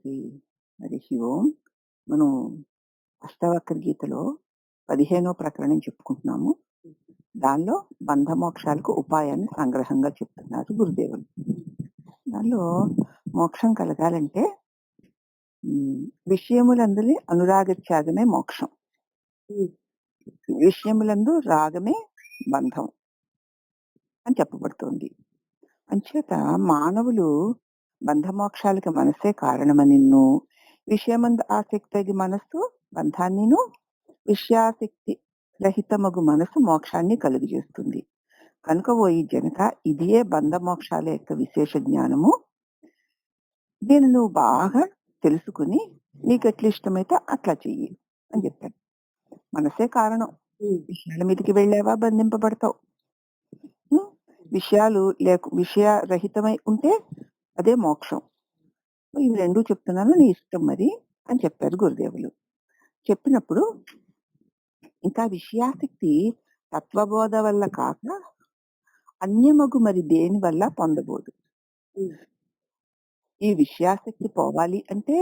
అందరికీ హరి ఓం. మనం అష్టావక్ర గీతలో 15వ ప్రకరణం చెప్పుకుంటున్నాము. దానిలో బంధమోక్షాలకు ఉపాయాన్ని సంగ్రహంగా చెప్తున్నారు గురుదేవులు. దానిలో మోక్షం కలగాలంటే విషయములందరి అనురాగ త్యాగమే మోక్షం, విషయములందు రాగమే బంధం అని చెప్పబడుతోంది. అంచేత మానవులు బంధమోక్షాలకి మనసే కారణమనిన్ను, విషయమందు ఆసక్తి మనస్సు బంధాన్నిను, విషయాసక్తి రహితమగు మనసు మోక్షాన్ని కలుగజేస్తుంది. కనుక ఓ ఈ జనక, ఇదియే బంధమోక్షాల యొక్క విశేష జ్ఞానము. దీన్ని నువ్వు బాగా తెలుసుకుని నీకు ఎట్లా ఇష్టమైతే అట్లా చెయ్యి అని చెప్పాడు. మనసే కారణం. విషయాల మీదకి వెళ్ళావా బంధింపబడతావు. విషయాలు విషయరహితమై ఉంటే అదే మోక్షం. ఇవి రెండూ చెప్తున్నాను, నీ ఇష్టం మరి అని చెప్పారు గురుదేవులు. చెప్పినప్పుడు ఇంకా విషయాసక్తి తత్వబోధ వల్ల కాక అన్యమగు మరి దేని వల్ల పొందబోదు. ఈ విషయాసక్తి పోవాలి అంటే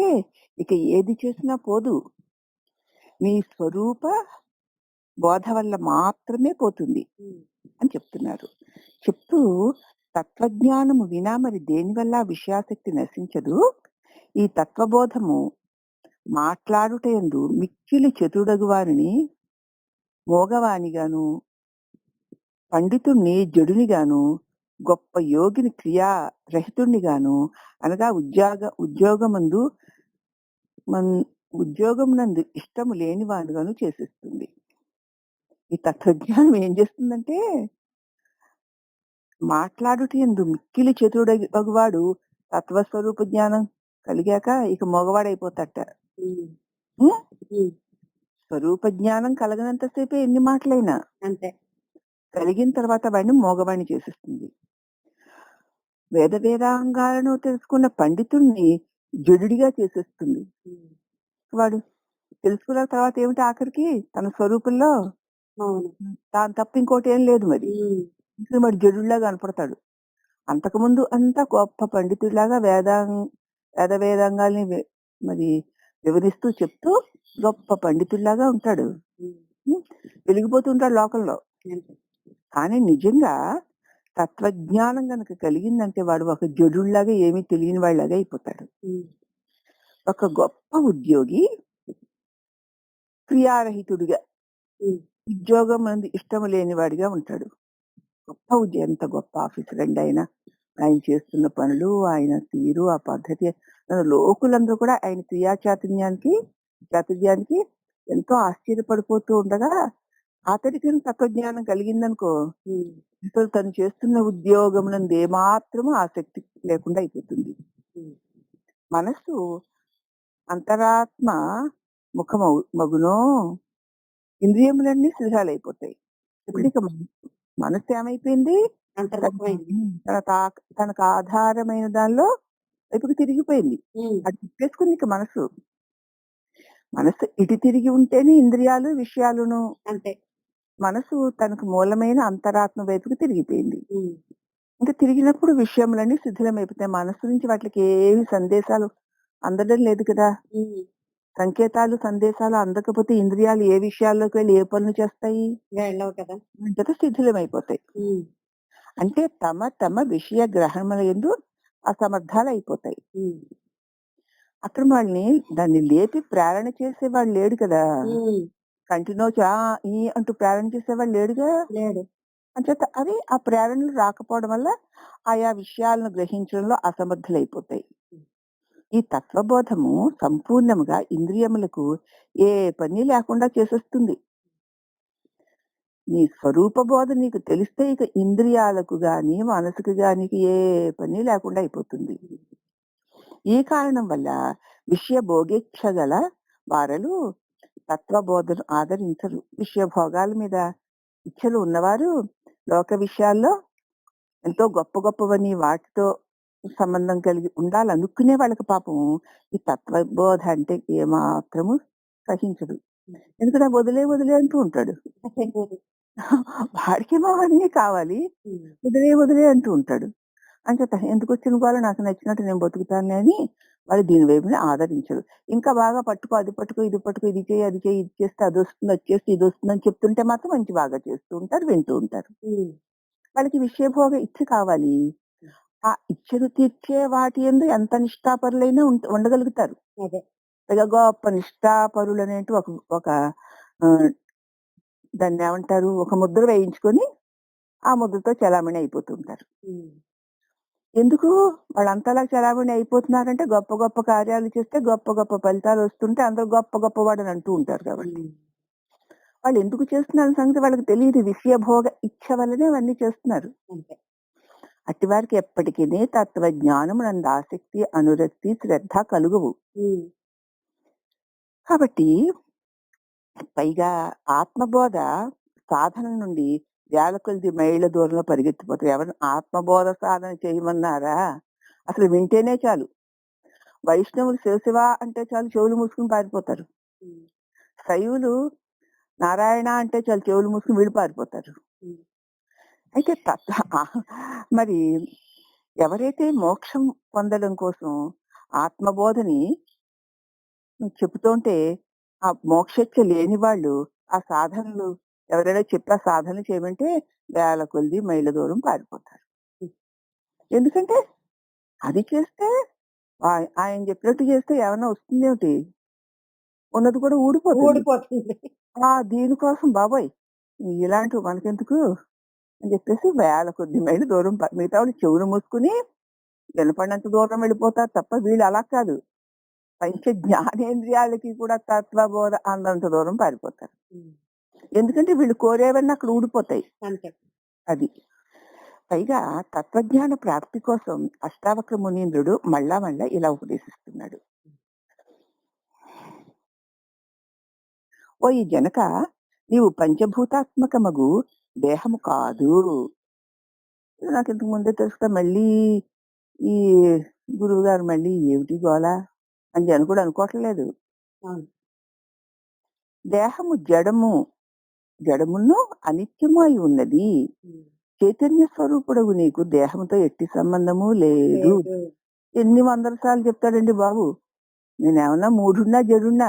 ఇక ఏది చేసినా పోదు, నీ స్వరూప బోధ వల్ల మాత్రమే పోతుంది అని చెప్తున్నారు. చెప్తూ తత్వజ్ఞానము వినా మరి దేనివల్ల విషయాసక్తి నశించదు. ఈ తత్వబోధము మాట్లాడుటయందు మిక్కిలి చతుడగు వారిని మోగవానిగాను, పండితుణ్ణి జడునిగాను, గొప్ప యోగిని క్రియారహితుణ్ణిగాను, అనగా ఉద్యోగమునందు ఇష్టము లేని వాడుగాను చేసేస్తుంది. ఈ తత్వజ్ఞానం ఏం చేస్తుందంటే, మాట్లాడుటయందు మిక్కిలి చతుడగువాడు తత్వస్వరూప జ్ఞానం కలిగాక ఇక మగవాడైపోతాట. స్వరూప జ్ఞానం కలగనంతసేపే ఎన్ని మాటలైనా అంతే, కలిగిన తర్వాత వాడిని మోగవాణ్ణి చేసేస్తుంది. వేదాంగాలను తెలుసుకున్న పండితుణ్ణి జడుడిగా చేసేస్తుంది. వాడు తెలుసుకున్న తర్వాత ఏమిటి, ఆఖరికి తన స్వరూపంలో తాను తప్ప ఇంకోటి ఏం లేదు, మరి వాడు జడుడిలా కనపడతాడు. అంతకుముందు అంతా గొప్ప పండితుడిలాగా వేదాంగాల్ని మరి వివరిస్తూ చెప్తూ గొప్ప పండితుడిలాగా ఉంటాడు, వెలిగిపోతుంటాడు లోకంలో. కానీ నిజంగా తత్వజ్ఞానం కనుక కలిగిందంటే వాడు ఒక జడుల్లాగా ఏమీ తెలియని వాళ్ళలాగా అయిపోతాడు. ఒక గొప్ప ఉద్యోగి క్రియారహితుడిగా, ఉద్యోగం మంది ఇష్టం లేని వాడిగా ఉంటాడు. గొప్ప ఉద్యోగం, ఎంత గొప్ప ఆఫీసర్ అండి ఆయన చేస్తున్న పనులు, ఆయన తీరు, ఆ పద్ధతి, లోకులందరూ కూడా ఆయన చాతుర్యానికి ఎంతో ఆశ్చర్యపడిపోతూ ఉండగా, అతడికి తత్వజ్ఞానం కలిగిందనుకో, అసలు తను చేస్తున్న ఉద్యోగం నందు ఏమాత్రము ఆసక్తి లేకుండా అయిపోతుంది. మనస్సు అంతరాత్మ మగునో ఇంద్రియములన్నీ శిథిలాలైపోతాయి. ఇప్పటిక మనస్సు ఏమైపోయింది, తనకు ఆధారమైన దానిలో ఇప్పుడు తిరిగిపోయింది. అది తిప్పేసుకుంది. ఇక మనస్సు ఇటు తిరిగి ఉంటేనే ఇంద్రియాలు విషయాలును అంటే, మనసు తనకు మూలమైన అంతరాత్మ వైపుకి తిరిగిపోయింది. ఇంకా తిరిగినప్పుడు విషయములన్నీ శిథిలమైపోతాయి. మనస్సు నుంచి వాటికి ఏమి సందేశాలు అందడం లేదు కదా. సంకేతాలు సందేశాలు అందకపోతే ఇంద్రియాలు ఏ విషయాల్లోకి వెళ్ళి ఏ పనులు చేస్తాయి, వెళ్ళవు కదా, అంటే శిథిలమైపోతాయి. అంటే తమ విషయ గ్రహణముల యందు అసమర్థాలు అయిపోతాయి. అక్కడ వాళ్ళని దాన్ని లేపి ప్రేరణ చేసేవాడు లేడు కదా. కంటిన్యూ అంటూ ప్రేరణ చేసేవాడు లేడుగా. అంచేత అవి ఆ ప్రేరణలు రాకపోవడం వల్ల ఆయా విషయాలను గ్రహించడంలో అసమర్థులైపోతాయి. ఈ తత్వబోధము సంపూర్ణముగా ఇంద్రియములకు ఏ పని లేకుండా చేసేస్తుంది. నీ స్వరూప బోధ నీకు తెలిస్తే ఇక ఇంద్రియాలకు గాని మనసుకు గాని ఏ పని లేకుండా అయిపోతుంది. ఈ కారణం వల్ల విషయ భోగేచ్ఛ గల వారలు తత్వబోధను ఆదరించరు. విషయ భోగాల మీద ఇచ్చలు ఉన్నవారు లోక విషయాల్లో ఎంతో గొప్ప గొప్పవని వాటితో సంబంధం కలిగి ఉండాలనుకునే వాళ్ళకి పాపం ఈ తత్వబోధ అంటే ఏమాత్రము సహించదు. ఎందుకంటే వదిలే అంటూ ఉంటాడు. వాడికేమో అవన్నీ కావాలి, వదిలే అంటూ ఉంటాడు. అంచేత ఎందుకు వచ్చిన వాళ్ళు నాకు నచ్చినట్టు నేను బతుకుతాను అని వాళ్ళు దీని వైపున ఆదరించరు. ఇంకా బాగా పట్టుకో, అది పట్టుకో, ఇది పట్టుకో, ఇది చెయ్యి, అది చెయ్యి, ఇది చేస్తే అదొస్తుంది, అది చేస్తే ఇదొస్తుందని చెప్తుంటే మాత్రం మంచి బాగా చేస్తూ ఉంటారు, వింటూ ఉంటారు. వాళ్ళకి విషయభోగ ఇచ్చ కావాలి. ఆ ఇచ్చను తీర్చే వాటి యందు ఎంత నిష్ఠాపరులైనా ఉండగలుగుతారు. అదే. పైగా గొప్ప నిష్ఠాపరులనేటి ఒక ఒక ఆహ్, దాన్నేమంటారు? ఒక ముద్ర వేయించుకొని, ఆ ముద్రతో చెలామణి అయిపోతూ ఉంటారు. ఎందుకు వాళ్ళంతలా చలామణి అయిపోతున్నారంటే గొప్ప గొప్ప కార్యాలు చేస్తే గొప్ప గొప్ప ఫలితాలొస్తుంటే అందరూ గొప్ప గొప్పవాడని అంటూ ఉంటారు కాబట్టి. వాళ్ళు ఎందుకు చేస్తున్నారన్న సంగతి వాళ్ళకి తెలీదు. విషయభోగ ఇచ్చ వల్లనే అవన్నీ చేస్తున్నారు. అంతే. అట్టివారికి ఎప్పటికినీ తత్వజ్ఞానమునందు ఆసక్తి, అనురక్తి, శ్రద్ధ కలుగవు. కాబట్టి పైగా ఆత్మబోధ సాధన నుండి వేల కొలది మైళ్ళ దూరంలో పరిగెత్తిపోతారు. ఎవరిని ఆత్మబోధ సాధన చేయమన్నారా? అసలు వింటేనే చాలు. వైష్ణవులు శివ శివ అంటే చాలు చెవులు మూసుకుని పారిపోతారు. శైవులు నారాయణ అంటే చాలు చెవులు మూసుకుని వీళ్ళు పారిపోతారు. అయితే మరి ఎవరైతే మోక్షం పొందడం కోసం ఆత్మబోధని చెబుతుంటే ఆ మోక్షచ్చ లేని వాళ్ళు ఆ సాధనలు ఎవరైనా చెప్పి ఆ సాధనలు చేయమంటే వేల కొలది మైళ్ళ దూరం పారిపోతారు. ఎందుకంటే అది చేస్తే ఆయన చెప్పినట్టు చేస్తే ఏమన్నా వస్తుందేమిటి? ఉన్నది కూడా ఊడిపోతుంది. దీనికోసం బాబోయ్! ఇలాంటివి మనకెందుకు అని చెప్పేసి వేల కొద్ది మైళ్ళు దూరం మిగతా వాళ్ళు చెవులు మూసుకుని వినపడినంత దూరం వెళ్ళిపోతారు తప్ప వీళ్ళు అలా కాదు. పంచ జ్ఞానేంద్రియాలకి కూడా తత్వబోధ అందంత దూరం పారిపోతారు. ఎందుకంటే వీళ్ళు కోరేవన్నీ అక్కడ ఊడిపోతాయి. అది. పైగా తత్వజ్ఞాన ప్రాప్తి కోసం అష్టావక్ర మునీంద్రుడు మళ్ళా ఇలా ఉపదేశిస్తున్నాడు. ఓ ఈ జనక నీవు పంచభూతాత్మకమగు దేహము కాదు. నాకు ఇంతకు ముందే తెలుసుగా మళ్ళీ ఈ గురువు గారు మళ్ళీ ఏమిటి గోల అని జనం కూడా అనుకోవట్లేదు. దేహము జడమును అనిత్యము అయి ఉన్నది. చైతన్య స్వరూపుడవు నీకు దేహంతో ఎట్టి సంబంధము లేదు. ఎన్ని వందల సార్లు చెప్తాడండి బాబు. నేనేమన్నా మూఢున్నా జడున్నా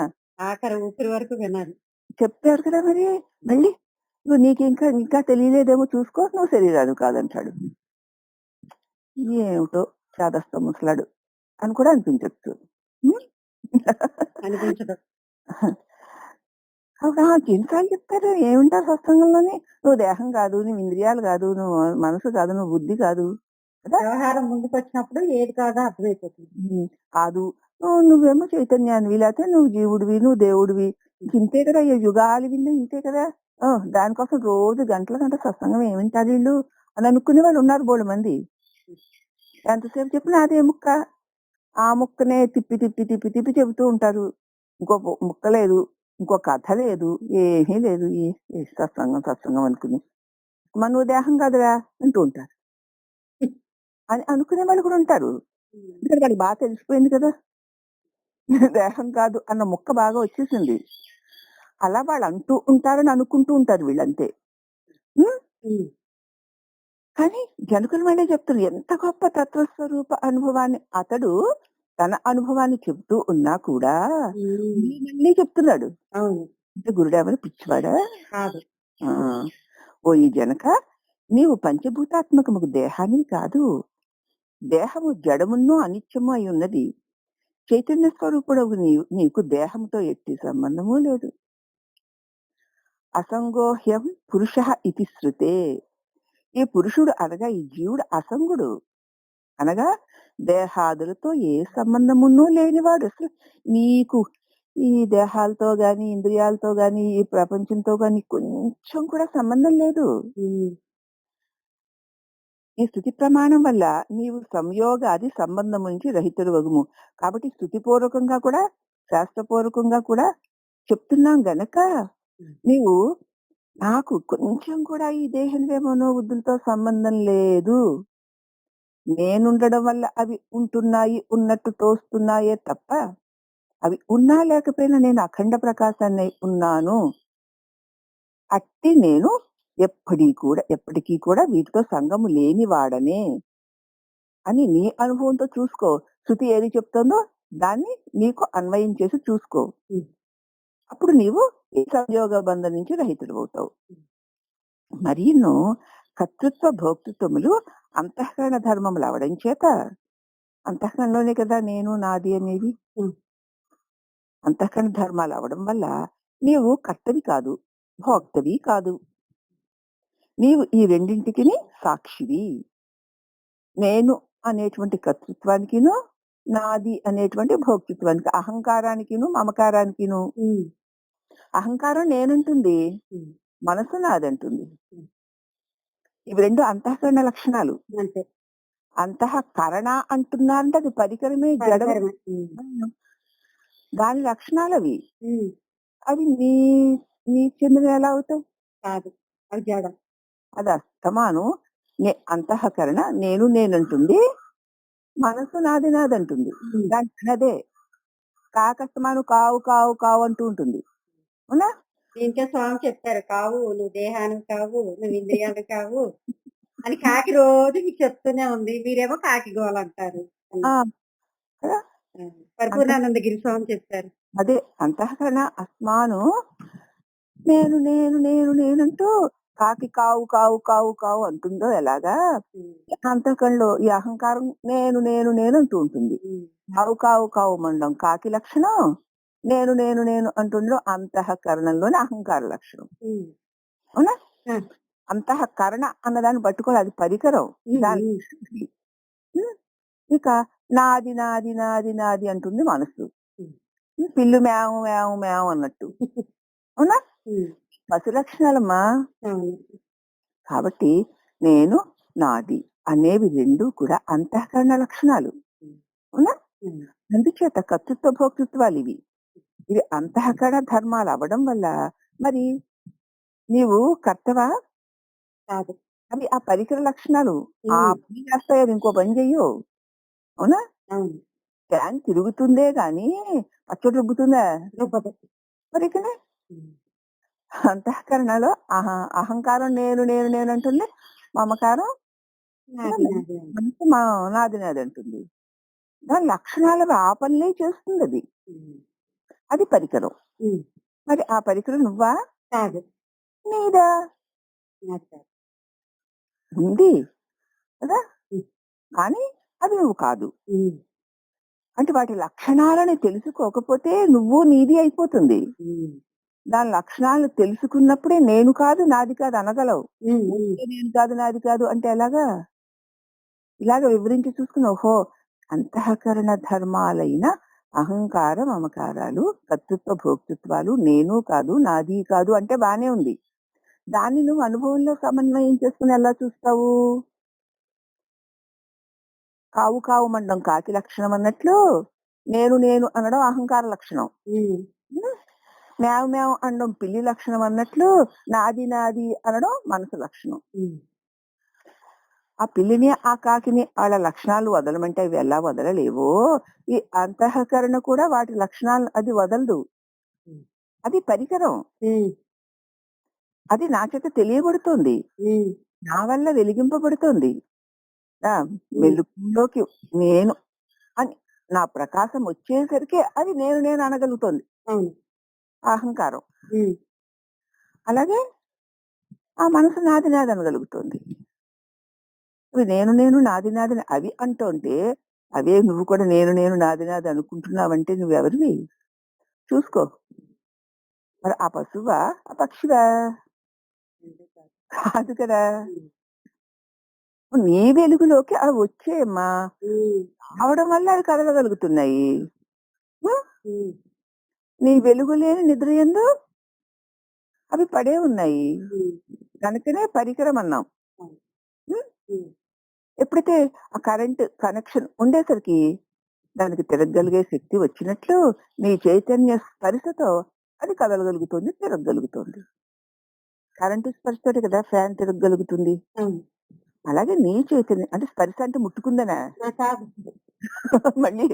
ఆఖరి ఊపిరి వరకు వినాలి. చెప్పారు కదా మరి. మళ్ళీ నువ్వు నీకు ఇంకా తెలియలేదేమో చూసుకో, నువ్వు శరీరాలు కాదంటాడు. ఏమిటో చాదస్త ముసలాడు అని కూడా అనిపించచ్చు. అనిపించదు. ఎన్నిసార్లు చెప్తారు ఏమింటారు సత్సంగంలోని? నువ్వు దేహం కాదు, నువ్వు ఇంద్రియాలు కాదు, నువ్వు మనసు కాదు, నువ్వు బుద్ధి కాదు. వ్యవహారం ముందుకు వచ్చినప్పుడు ఏది కాదో అర్థమైపోతుంది. కాదు నువ్వేమో చైతన్యానివి, లేకపోతే నువ్వు జీవుడివి, నువ్వు దేవుడివి. ఇంతే కదా, ఈ యుగాలు విన్నా ఇంతే కదా. దానికోసం రోజు గంటల గంట సత్సంగం ఏమింటారు వీళ్ళు అని అనుకునే వాళ్ళు ఉన్నారు బోడు మంది. ఎంతసేపు చెప్పినా అదే ముక్క, ఆ ముక్కనే తిప్పి తిప్పి తిప్పి తిప్పి చెబుతూ ఉంటారు. ఇంకో ముక్క లేదు, ఇంకో కథ లేదు, ఏమీ లేదు. ఏ సత్సంగం అనుకుని మన నువ్వు దేహం కాదురా అంటూ ఉంటారు అని అనుకునే వాళ్ళు కూడా ఉంటారు. ఎందుకంటే వాళ్ళకి బాగా తెలిసిపోయింది కదా, దేహం కాదు అన్న ముక్క బాగా వచ్చేసింది. అలా వాళ్ళు అంటూ ఉంటారని అనుకుంటూ ఉంటారు వీళ్ళంతే. కానీ జనకుల మళ్ళీ చెప్తారు ఎంత గొప్ప తత్వస్వరూప అనుభవాన్ని అతడు తన అనుభవాన్ని చెబుతూ ఉన్నా కూడా మళ్ళీ చెప్తున్నాడు. అంటే గురుడేమని పిచ్చివాడా? ఓ ఈ జనక నీవు పంచభూతాత్మకముకు దేహాన్ని కాదు. దేహము జడమును అనిత్యము అయి ఉన్నది. చైతన్య స్వరూపుడవు నీకు దేహంతో ఎట్టి సంబంధము లేదు. అసంగోహ్యం పురుష ఇది శృతే. ఈ పురుషుడు అనగా ఈ జీవుడు అసంగుడు, అనగా దేహాదులతో ఏ సంబంధమును లేనివాడు. అసలు నీకు ఈ దేహాలతో గాని ఇంద్రియాలతో గాని ఈ ప్రపంచంతో గాని కొంచెం కూడా సంబంధం లేదు. ఈ స్థుతి ప్రమాణం వల్ల నీవు సంయోగాది సంబంధం నుంచి రహితుడు వగుము. కాబట్టి స్థుతిపూర్వకంగా కూడా శాస్త్రపూర్వకంగా కూడా చెప్తున్నాం గనక నీవు నాకు కొంచెం కూడా ఈ దేహంలో బుద్ధులతో సంబంధం లేదు, నేనుండడం వల్ల అవి ఉంటున్నాయి, ఉన్నట్టు తోస్తున్నాయే తప్ప అవి ఉన్నా లేకపోయినా నేను అఖండ ప్రకాశాన్ని ఉన్నాను. అట్టి నేను ఎప్పటికీ కూడా వీటితో సంగము లేని వాడనే అని నీ అనుభవంతో చూసుకో. శృతి ఏది చెప్తుందో దాన్ని నీకు అన్వయం చేసి చూసుకో. ఉమ్, అప్పుడు నీవు ఈ సంయోగ బంధం నుంచి రహితుడవుతావు. ఉమ్, మరీను కర్తృత్వ భోక్తృత్వములు అంతఃకరణ ధర్మములు అవడం చేత, అంతఃకరణలోనే కదా నేను నాది అనేవి, ఉమ్, అంతఃకరణ ధర్మాలు అవడం వల్ల నీవు కర్తవి కాదు, భోక్తవి కాదు. నీవు ఈ రెండింటికి సాక్షివి. నేను అనేటువంటి కర్తృత్వానికిను, నాది అనేటువంటి భోక్తృత్వానికి, అహంకారానికిను మమకారానికిను. ఉమ్, అహంకారం నేనంటుంది, ఉమ్, మనసు నాదంటుంది. ఉమ్. ఇవి రెండు అంతఃకరణ లక్షణాలు. అంతే. అంతఃకరణ అంటున్నా అంటే అది పరికరమే, జడం. పరికరమే. ఉమ్, దాని లక్షణాలు అవి. ఉమ్, అవి నీ నీ చెందిన ఎలా అవుతాయి? కాదు, అవి జడం. అది అస్తమాను అంతఃకరణ నేను నేనంటుంది, మనసు నాది నాదంటుంది. ఉమ్, దాని అదే కాకస్తమాను కావు కావు కావు అంటూ ఉంటుంది. అవునా? దీనికే స్వామి చెప్పారు, కావు నువ్వు దేహానికి కావు, నువ్వు ఇంద్రియాలు కావు అని కాకి రోజు మీకు చెప్తూనే ఉంది. మీరేమో కాకి గోల అంటారు. ఆ, కదా? పరిపూర్ణానందగిరి స్వామి చెప్పారు. అదే అంతఃకరణ అస్మాను నేను నేను నేను నేనంటూ కాకి కావు కావు కావు కావు అంటుందో ఎలాగా, ఉమ్, అంతఃకరణలో ఈ అహంకారం నేను నేను నేను అంటూ ఉంటుంది. ఉమ్, కావు కావు కావు మండం కాకి లక్షణం, నేను నేను నేను అంటుండో అంతఃకరణంలోని అహంకార లక్షణం. ఉమ్, అవునా? ఆ, అంతఃకరణ అన్నదాన్ని పట్టుకోవాలి, అది పరికరం. ఉమ్, దాని ఉమ్, ఉమ్, ఇక నాది నాది నాది నాది అంటుంది మనసు. ఉమ్, పిల్లు మేవు మేవు మేవు అన్నట్టు. అవునా? ఉమ్, పశు లక్షణాలమ్మా. అవును. కాబట్టి నేను నాది అనేవి రెండు కూడా అంతఃకరణ లక్షణాలు. ఉమ్, అవునా? ఉమ్, అందుచేత కర్తృత్వ భోక్తృత్వాలు ఇవి. ఇవి అంతఃకరణ ధర్మాలు అవ్వడం వల్ల మరి నీవు కర్తవా? కాదు. అవి ఆ పరికర లక్షణాలు. ఆ ఉమ్, పని చేస్తాయి, అది ఇంకో పని చెయ్యవు. అవునా? అవును. ఫ్యాన్ తిరుగుతుందే గాని పచ్చడి రుబ్బుతుందా? రుబ్బదు. మరి ఇక్కడ ఉమ్, అంతఃకరణలో అహంకారం నేను నేను నేను అంటుంది, మమకారం నాది నాది అని. మనసు నాది నాది అంటుంది. దాని లక్షణాలు ఆ పనులే చేస్తుంది అది. ఉమ్, అది పరికరం. ఉమ్, మరి ఆ పరికరం నువ్వా? కాదు. నీదా? నాది కాదు. ఉంది కదా, ఉమ్, కానీ అది నువ్వు కాదు. ఉమ్, అంటే వాటి లక్షణాలను తెలుసుకోకపోతే నువ్వు నీది అయిపోతుంది. ఉమ్, దాని లక్షణాలను తెలుసుకున్నప్పుడే నేను కాదు నాది కాదు అనగలవు. ఉమ్, ఉమ్, నేను కాదు నాది కాదు అంటే ఎలాగా? ఇలాగ వివరించి చూసుకుని ఓహో, అంతఃకరణ ధర్మాలైన అహంకార మమకారాలు, కర్తృత్వ భోక్తృత్వాలు నేను కాదు నాది కాదు అంటే బానే ఉంది. దాన్ని నువ్వు అనుభవంలో సమన్వయం చేసుకుని ఎలా చూస్తావు? కావు కావు మండం కాకి లక్షణం అన్నట్లు నేను నేను అనడం అహంకార లక్షణం. ఉమ్, మేవ్ మేవ్ అనడం పిల్లి లక్షణం అన్నట్లు నాది నాది అనడం మనసు లక్షణం. ఉమ్, ఆ పిల్లిని ఆ కాకిని వాళ్ళ లక్షణాలు వదలమంటే అవి ఎలా వదలలేవో, ఈ అంతఃకరణ కూడా వాటి లక్షణాలు అది వదలదు. ఉమ్, అది పరికరం. ఉమ్, అది నా చేత తెలియబడుతోంది, ఉమ్, నా వల్ల వెలిగింపబడుతోంది. ఉమ్, మెలుగులోకి నేను అని నా ప్రకాశం వచ్చేసరికి అది నేను నేను అనగలుగుతోంది అవును. ఆ అహంకారం. ఉమ్, అలాగే ఆ మనసు నాది నాది అనగలుగుతోంది. ఇవి నేను నేను నాది నాది అవి అంటుంటే అవే నువ్వు కూడా నేను నేను నాది నాది అనుకుంటున్నావంటే నువ్వెవరివి చూసుకో. మరి ఆ పశువా ఆ పక్షివా? అంతే కాదు. కాదు కదా. ఉమ్, నీ వెలుగులోకి అవి వచ్చేయమ్మా, ఉమ్, రావడం వల్ల అవి కదలగలుగుతున్నాయి. ఉం? ఉమ్, నీ వెలుగు లేని నిద్ర యందు అవి పడే ఉన్నాయి. ఉమ్, కనుకనే పరికరం అన్నాం. అవును. ఉం? ఉమ్, ఎప్పుడైతే ఆ కరెంట్ కనెక్షన్ ఉండేసరికి దానికి తిరగగలిగే శక్తి వచ్చినట్లు నీ చైతన్య స్పర్శతో అది కదలగలుగుతుంది, తిరగగలుగుతుంది. కరెంటు స్పర్శతోటి కదా ఫ్యాన్ తిరగగలుగుతుంది. అవును. అలాగే నీ చైతన్యం అంటే స్పర్శ అంటే ముట్టుకుందనా? కాదు. మళ్ళీ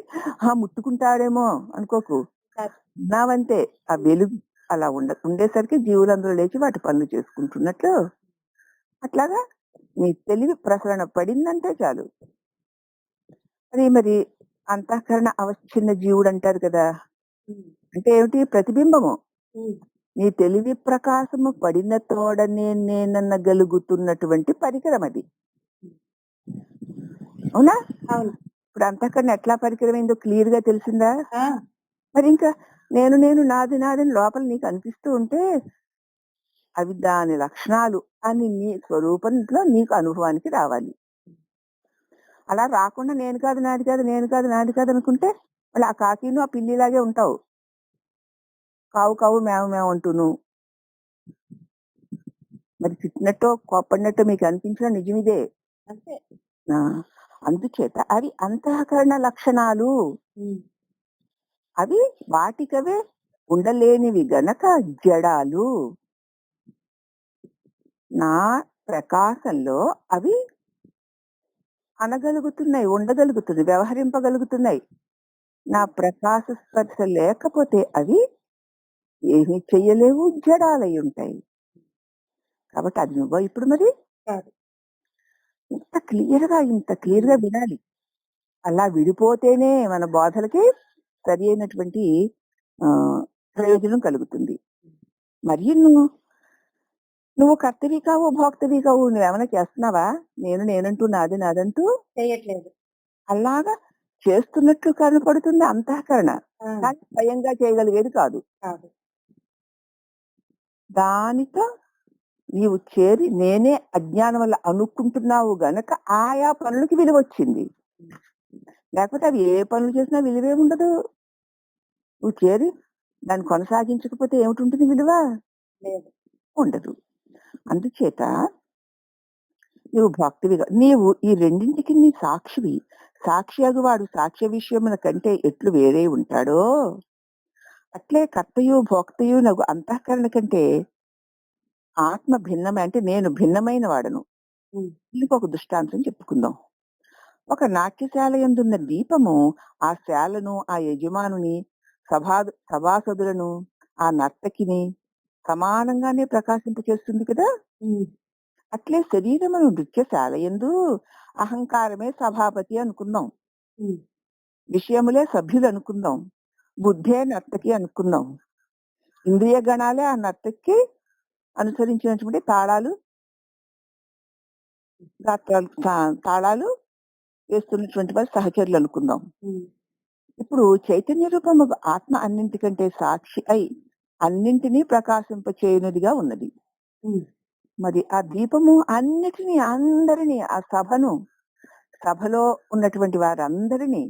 ముట్టుకుంటాడేమో అనుకోకు. కాదు. ఉన్నావంతే. ఆ వెలుగు అలా ఉండేసరికి జీవులందరూ లేచి వాటి పనులు చేసుకుంటున్నట్లు అట్లాగా నీ తెలివి ప్రసరణ పడిందంటే చాలు. అది మరి అంతఃకరణ అవచ్ఛిన్న జీవుడు అంటారు కదా. ఉమ్, అంటే ఏమిటి? ప్రతిబింబము. ఉమ్, నీ తెలివి ప్రకాశము పడిన తోడనే నేననగలుగుతున్నటువంటి పరికరం అది. అవునా? అవును. ఇప్పుడు అంతఃకరణ ఎట్లా పరికరమైందో క్లియర్ గా తెలిసిందా? ఆ, మరి ఇంకా నేను నేను నాది నాదని లోపల నీకు అనిపిస్తూ ఉంటే అవి దాని లక్షణాలు అని నీ స్వరూపంలో నీకు అనుభవానికి రావాలి. అలా రాకుండా నేను కాదు నాది కాదు నేను కాదు నాది కాదు అనుకుంటే మళ్ళీ ఆ కాకిను ఆ పిల్లిలాగే ఉంటావు. కావు కావు మేవ మేవ అంటూను. మరి తిట్టినట్టో కోప్పడినట్టో మీకు అనిపించిన నిజమిదే. అంతే. ఆ, అందుచేత అవి అంతఃకరణ లక్షణాలు. ఉమ్, అవి వాటికవే ఉండలేనివి గనక జడాలు. నా ప్రకాశంలో అవి అనగలుగుతున్నాయి, ఉండగలుగుతున్నాయి, వ్యవహరింపగలుగుతున్నాయి. నా ప్రకాశ స్పర్శ లేకపోతే అవి ఏమీ చెయ్యలేవు, జడాలై ఉంటాయి. కాబట్టి అది నువ్వు ఇప్పుడు మరి కాదు. ఇంత క్లియర్ గా వినాలి. అలా విడిపోతేనే మన బోధలకి సరి అయినటువంటి ఆ ప్రయోజనం కలుగుతుంది. మరియు నువ్వు కర్తవి కావు, భోక్తవి కావు. నువ్వేమైనా చేస్తున్నావా? నేనంటూ నాది నాదంటూ చేయట్లేదు. అలాగా చేస్తున్నట్లు కనపడుతుంది అంతఃకరణ. ఆ, కానీ స్వయంగా చేయగలిగేది కాదు. కాదు. దానితో నీవు చేరి నేనే అజ్ఞానం వల్ల అనుకుంటున్నావు గనక ఆయా పనులకి విలువ వచ్చింది. లేకపోతే అవి ఏ పనులు చేసినా విలువే ఉండదు. నువ్వు చేరి దాన్ని కొనసాగించకపోతే ఏమిటి ఉంటుంది విలువ? లేదు. ఉండదు. అందుచేత నువ్వు భక్తివిగా నీవు ఈ రెండింటికి నీ సాక్షివి. సాక్షియగు వాడు సాక్ష్య విషయముల కంటే ఎట్లు వేరే ఉంటాడో అట్లే కర్తయు భోక్తయు నగు అంతఃకరణ కంటే ఆత్మ భిన్నమే. అంటే నేను భిన్నమైన వాడను. ఉమ్, ఇంకొక దృష్టాంతం చెప్పుకుందాం. ఒక నాట్యశాల యందున్న దీపము ఆ శాలను, ఆ యజమానుని, సభాసదులను, ఆ నర్తకిని సమానంగానే ప్రకాశింపచేస్తుంది కదా. ఉమ్, అట్లే శరీరమును నృత్యశాల యందు అహంకారమే సభాపతి అనుకుందాం, ఉమ్, విషయములే సభ్యులు అనుకుందాం, బుద్ధే నర్తకి అనుకుందాం. ఇంద్రియ గణాలే ఆ నర్తకి అనుసరించినటువంటి తాళాలు, గాత్రాలు, తాళాలు వేస్తున్నటువంటి వారి సహచరులు అనుకుందాం. ఉమ్, ఇప్పుడు చైతన్య రూపము ఆత్మ అన్నింటికంటే సాక్షి అయి అన్నింటినీ ప్రకాశింపచేయునదిగా ఉన్నది. ఉమ్, మరి ఆ దీపము అన్నిటినీ, అందరినీ, ఆ సభలో ఉన్నటువంటి వారందరినీ,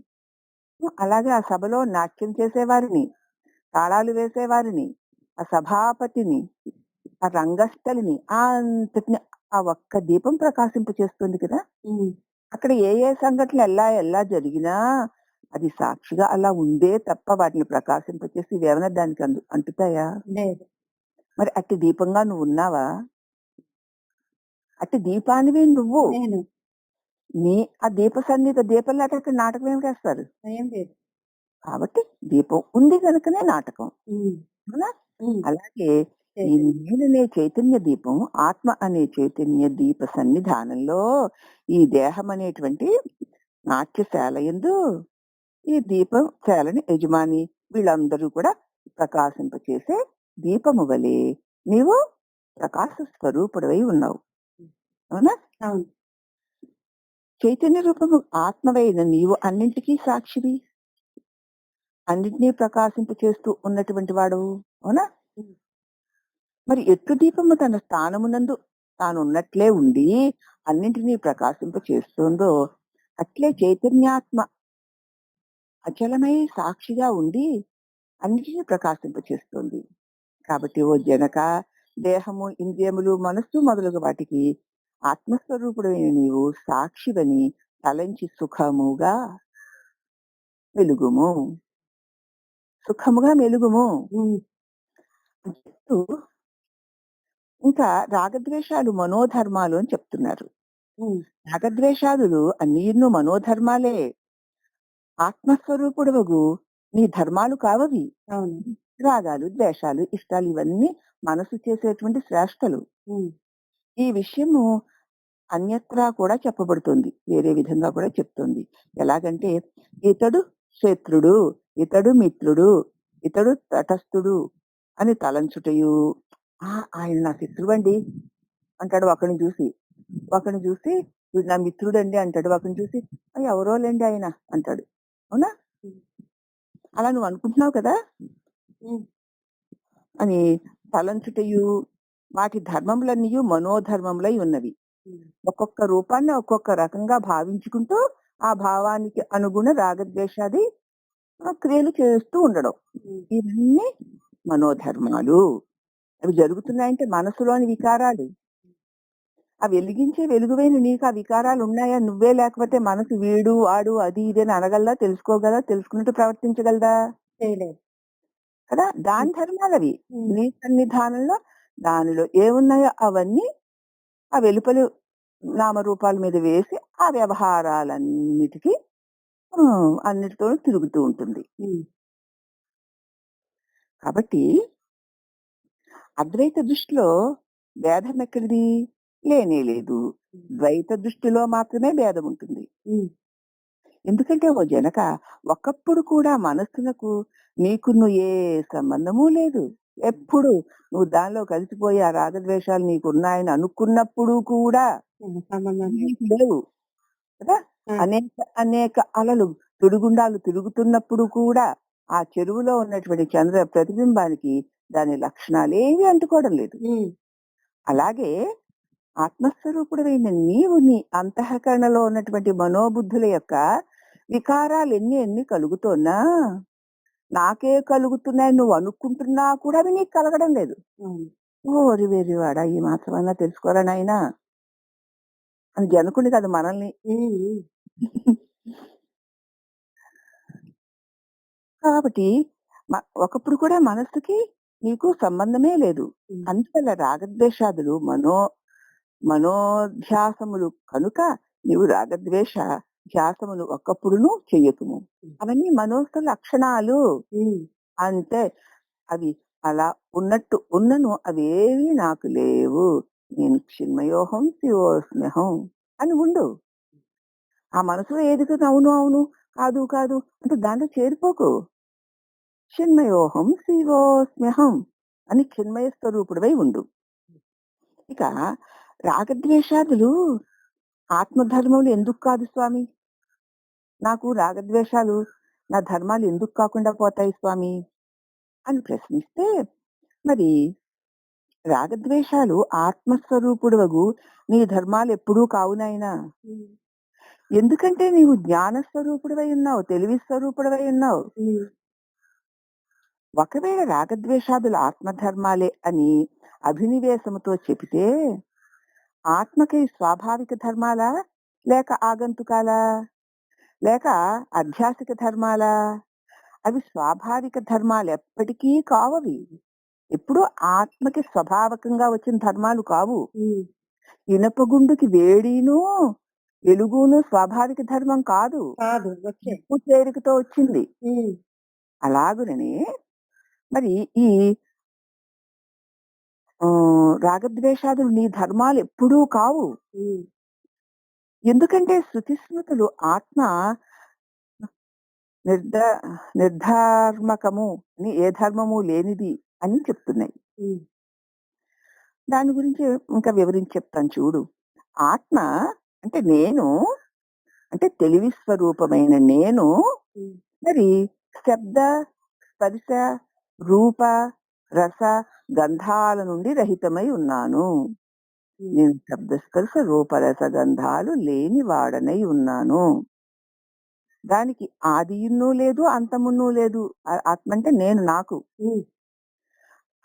అలాగే ఆ సభలో నాట్యం చేసేవారిని, తాళాలు వేసేవారిని, ఆ సభాపతిని, ఆ రంగస్థలిని అంతటిని ఆ ఒక్క దీపం ప్రకాశింపచేస్తుంది కదా. ఉమ్, అక్కడ ఏ ఏ సంఘటనలు ఎలా జరిగినా అది సాక్షిగా అలా ఉందే తప్ప వాటిని ప్రకాశింపచేసి ఏమైనా దానికి అంటుతాయా? లేదు. మరి అట్టి దీపంగా నువ్వు ఉన్నావా? అట్టి దీపానివి నువ్వు. నేను ఆ దీప సన్నిధి దీపం లేక అక్కడ నాటకం ఏమి వేస్తారు? ఏం లేదు. కాబట్టి దీపం ఉంది కనుకనే నాటకం. ఉమ్, అవునా? ఉమ్, అలాగే ఈ చైతన్యం. నేననే చైతన్య దీపం, ఆత్మ అనే చైతన్య దీప సన్నిధానంలో ఈ దేహం అనేటువంటి నాట్యశాల యందు ఈ దీపం శాలని యజమాని వీళ్ళందరూ కూడా ప్రకాశింపచేసే దీపము వలె నీవు ప్రకాశ స్వరూపుడవై ఉన్నావు. అవునా? అవును. చైతన్య రూపము ఆత్మవైన నీవు అన్నింటికీ సాక్షివి, అన్నింటినీ ప్రకాశింపచేస్తూ ఉన్నటువంటి వాడు. అవునా? ఉమ్, మరి ఎట్లు దీపము తన స్థానమునందు తాను ఉన్నట్లే ఉండి అన్నింటినీ ప్రకాశింప చేస్తుందో అట్లే చైతన్యాత్మ అచలమై సాక్షిగా ఉండి అన్నిటినీ ప్రకాశింప చేస్తుంది. కాబట్టి ఓ జనక, దేహము, ఇంద్రియములు, మనస్సు మొదలగు వాటికి ఆత్మస్వరూపుడైన నీవు సాక్షివని తలంచి సుఖముగా వెలుగుము, సుఖముగా మెలుగుము ఉమ్, అని చెప్తూ ఇంకా రాగద్వేషాలు మనోధర్మాలు అని చెప్తున్నారు. ఉమ్, రాగద్వేషాదులు అన్నీను మనోధర్మాలే. ఆత్మస్వరూపుడవగు నీ ధర్మాలు కావవి. అవును. రాగాలు, ద్వేషాలు, ఇష్టాలు ఇవన్నీ మనసు చేసేటువంటి శ్రేష్టలు. ఉమ్, ఈ విషయము అన్యత్రా కూడా చెప్పబడుతుంది. వేరే విధంగా కూడా చెప్తుంది. ఎలాగంటే ఇతడు శత్రుడు, ఇతడు మిత్రుడు, ఇతడు తటస్థుడు అని తలంచుటయు. ఆయన నా శత్రువండి అంటాడు ఒకడిని చూసి. ఒకడిని చూసి వీడు నా మిత్రుడండి అంటాడు. ఒకడిని చూసి ఎవరోలేండి ఆయన అంటాడు. అవునా? అలా నువ్వు అనుకుంటున్నావు కదా అని తలంచుటయు. వాటి ధర్మములన్నీయు మనోధర్మములై ఉన్నవి. ఒక్కొక్క రూపాన్ని ఒక్కొక్క రకంగా భావించుకుంటూ ఆ భావానికి అనుగుణ రాగద్వేషాది క్రియలు చేస్తూ ఉండడం. ఇవన్నీ మనోధర్మాలు. అవి జరుగుతున్నాయంటే మనసులోని వికారాలు. ఆ వెలిగించే వెలుగువైన నీకు ఆ వికారాలు ఉన్నాయా? నువ్వే లేకపోతే మనసు వీడు వాడు అది ఇది అని అనగలదా? తెలుసుకోగలదా? తెలుసుకున్నట్టు ప్రవర్తించగలదా? చేయలేదు కదా! దాని ధర్మాలవి. నీ సన్నిధానంలో దానిలో ఏమున్నాయో అవన్నీ ఆ వెలుపలి నామరూపాల మీద వేసి ఆ వ్యవహారాలన్నిటికీ అన్నిటితోనూ తిరుగుతూ ఉంటుంది. కాబట్టి అద్వైత దృష్టిలో భేదం ఎక్కడిది? లేనే లేదు. ద్వైత దృష్టిలో మాత్రమే భేదం ఉంటుంది. ఎందుకంటే ఓ జనక ఒకప్పుడు కూడా మనస్సునకు నీకును ఏ సంబంధము లేదు. ఎప్పుడు నువ్వు దానిలో కలిసిపోయి ఆ రాగద్వేషాలు నీకున్నాయని అనుకున్నప్పుడు కూడా నీకు లేవు కదా. అనేక అనేక అలలు తుడిగుండాలు తిరుగుతున్నప్పుడు కూడా ఆ చెరువులో ఉన్నటువంటి చంద్ర ప్రతిబింబానికి దాని లక్షణాలు ఏవి అంటుకోవడం లేదు. అలాగే ఆత్మస్వరూపుడైన నీవు నీ అంతఃకరణలో ఉన్నటువంటి మనోబుద్ధుల యొక్క వికారాలు ఎన్ని కలుగుతున్నా నాకే కలుగుతున్నాయి నువ్వు అనుకుంటున్నా కూడా అవి నీకు కలగడం లేదు. ఓరి వెర్రివాడా ఈ మాత్రమన్నా తెలుసుకోరా నాయనా అని జనుకుని కదా మనల్ని. కాబట్టి ఒకప్పుడు కూడా మనస్సుకి నీకు సంబంధమే లేదు. అందువల్ల రాగద్వేషాదులు మనోధ్యాసములు కనుక నీవు రాగద్వేష ధ్యాసములు ఒక్కప్పుడును చెయ్యకుము. అవన్నీ మనోస్థ లక్షణాలు అంతే. అవి అలా ఉన్నట్టు ఉన్నను అవేవి నాకు లేవు. నేను చిన్మయోహం శివోస్మ్యహం అని ఉండు. ఆ మనసులో ఏది అవును అవును కాదు కాదు అంటే దాంట్లో చేరిపోకు. చిన్మయోహం శివోస్మ్యహం అని చిన్మయ స్వరూపుడివై ఉండు. ఇక రాగద్వేషాదులు ఆత్మధర్మములు ఎందుకు కాదు స్వామి? నాకు రాగద్వేషాలు నా ధర్మాలు ఎందుకు కాకుండా పోతాయి స్వామి అని ప్రశ్నిస్తే, మరి రాగద్వేషాలు ఆత్మస్వరూపుడవగు నీ ధర్మాలు ఎప్పుడూ కావునాయినా. ఎందుకంటే నీవు జ్ఞాన స్వరూపుడవై ఉన్నావు, తెలివి స్వరూపుడవై ఉన్నావు. ఒకవేళ రాగద్వేషాదులు ఆత్మధర్మాలే అని అభినివేశముతో చెబితే ఆత్మకి స్వాభావిక ధర్మాలా లేక ఆగంతుకాలా లేక అధ్యాసిక ధర్మాలా? అవి స్వాభావిక ధర్మాలు ఎప్పటికీ కావవి. ఎప్పుడు ఆత్మకి స్వభావకంగా వచ్చిన ధర్మాలు కావు. ఇనపగుండుకి వేడిను వెలుగును స్వాభావిక ధర్మం కాదు, చేరికతో వచ్చింది. అలాగునని మరి ఈ రాగద్వేషాదులు నీ ధర్మాలు ఎప్పుడూ కావు. ఎందుకంటే శృతి స్మృతులు ఆత్మ నిర్ధార్మకము అని ఏ ధర్మము లేనిది అని చెప్తున్నాయి. దాని గురించి ఇంకా వివరించి చెప్తాను చూడు. ఆత్మ అంటే నేను, అంటే తెలివి స్వరూపమైన నేను మరి శబ్ద స్పర్శ రూప రస గంధాల నుండి రహితమై ఉన్నాను. నేను శబ్ద స్పర్శ రూపరస గంధాలు లేని వాడనై ఉన్నాను. దానికి ఆదియును లేదు అంతమును లేదు. ఆత్మ అంటే నేను నాకు.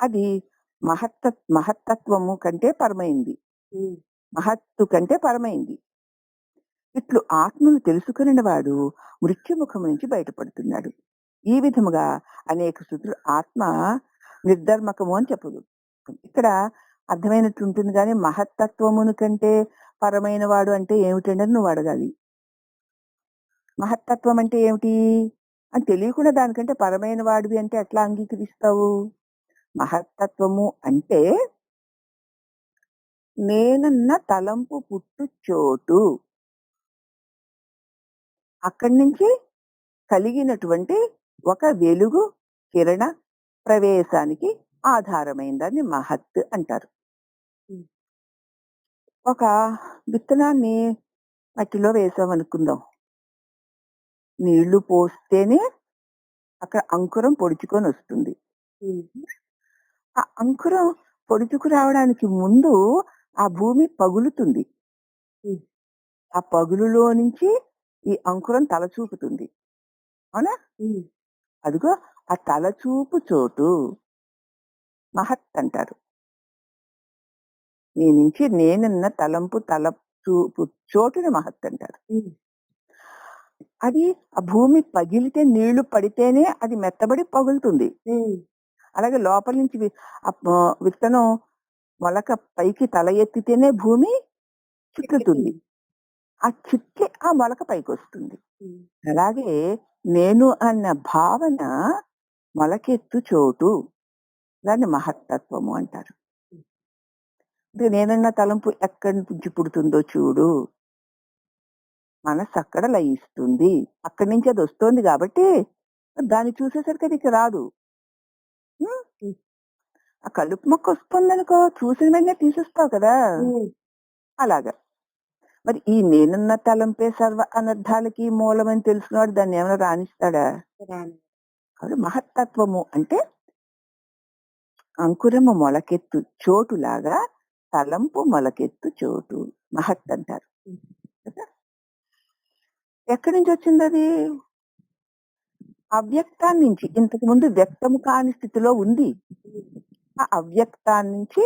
అది మహత్తత్వము కంటే పరమైంది, మహత్తు కంటే పరమైంది. ఇట్లు ఆత్మను తెలుసుకుని వాడు మృత్యుముఖం నుంచి బయటపడుతున్నాడు. ఈ విధముగా అనేక శృతులు ఆత్మ నిర్ధర్మకము అని చెప్పదు. ఇక్కడ అర్థమైనట్టు ఉంటుంది. కానీ మహత్తత్వమును కంటే పరమైన వాడు అంటే ఏమిటండి అని నువ్వు అడగాలి. మహత్తత్వం అంటే ఏమిటి అని తెలియకుండా దానికంటే పరమైన వాడివి అంటే ఎట్లా అంగీకరిస్తావు? మహత్తత్వము అంటే నేనన్న తలంపు పుట్టు చోటు. అక్కడి నుంచి కలిగినటువంటి ఒక వెలుగు కిరణ ప్రవేశానికి ఆధారమైందని మహత్ అంటారు. హ్మ్. ఒక విత్తనాన్ని మట్టిలో వేసామనుకుందాం. నీళ్లు పోస్తేనే అక్కడ అంకురం పొడుచుకొని వస్తుంది. హ్మ్. ఆ అంకురం పొడుచుకు రావడానికి ముందు ఆ భూమి పగులుతుంది. హ్మ్. ఆ పగులులో నుంచి ఈ అంకురం తలచూపుతుంది. అవునా? హ్మ్. అదిగో ఆ తలచూపు చోటు మహత్ అంటారు. నీ నుంచి నేనన్న తలంపు చూపు చోటుని మహత్ అంటారు. హ్మ్. అది ఆ భూమి పగిలితే నీళ్లు పడితేనే అది మెత్తబడి పగులుతుంది. హ్మ్. అలాగే లోపల నుంచి విత్తనం మొలక పైకి తల ఎత్తితేనే భూమి చిట్లుతుంది. చిక్కుతుంది. ఆ చిట్లి ఆ మొలక పైకొస్తుంది. హ్మ్. అలాగే నేను అన్న భావన మొలకెత్తు చోటు. దాన్ని మహత్తత్వము అంటారు. హ్మ్. అంటే నేనన్న తలంపు ఎక్కడి నుంచి పుడుతుందో చూడు. మనస్సు అక్కడ లయిస్తుంది. అక్కడి నుంచి అది వస్తోంది కాబట్టి దాన్ని చూసేసరికి అది ఇక రాదు. హ్మ్. హ్మ్. ఆ కలుపు మొక్క వస్తుందనుకో చూసిన వెంటనే తీసేస్తావు కదా! హ్మ్. అలాగా. మరి ఈ నేనున్న తలంపే సర్వ అనర్థాలకి మూలమని తెలిసినవాడు దాన్ని ఏమైనా రానిస్తాడా? రాను. కాబట్టి మహత్తత్వము అంటే అంకురము మొలకెత్తు చోటులాగా తలంపు మొలకెత్తు చోటు మహత్ అంటారు. హ్మ్. కదా! ఎక్కడి నుంచి వచ్చిందది? అవ్యక్తాన్నించి. ఇంతకు ముందు వ్యక్తము కాని స్థితిలో ఉంది. హ్మ్. ఆ అవ్యక్తాన్నించి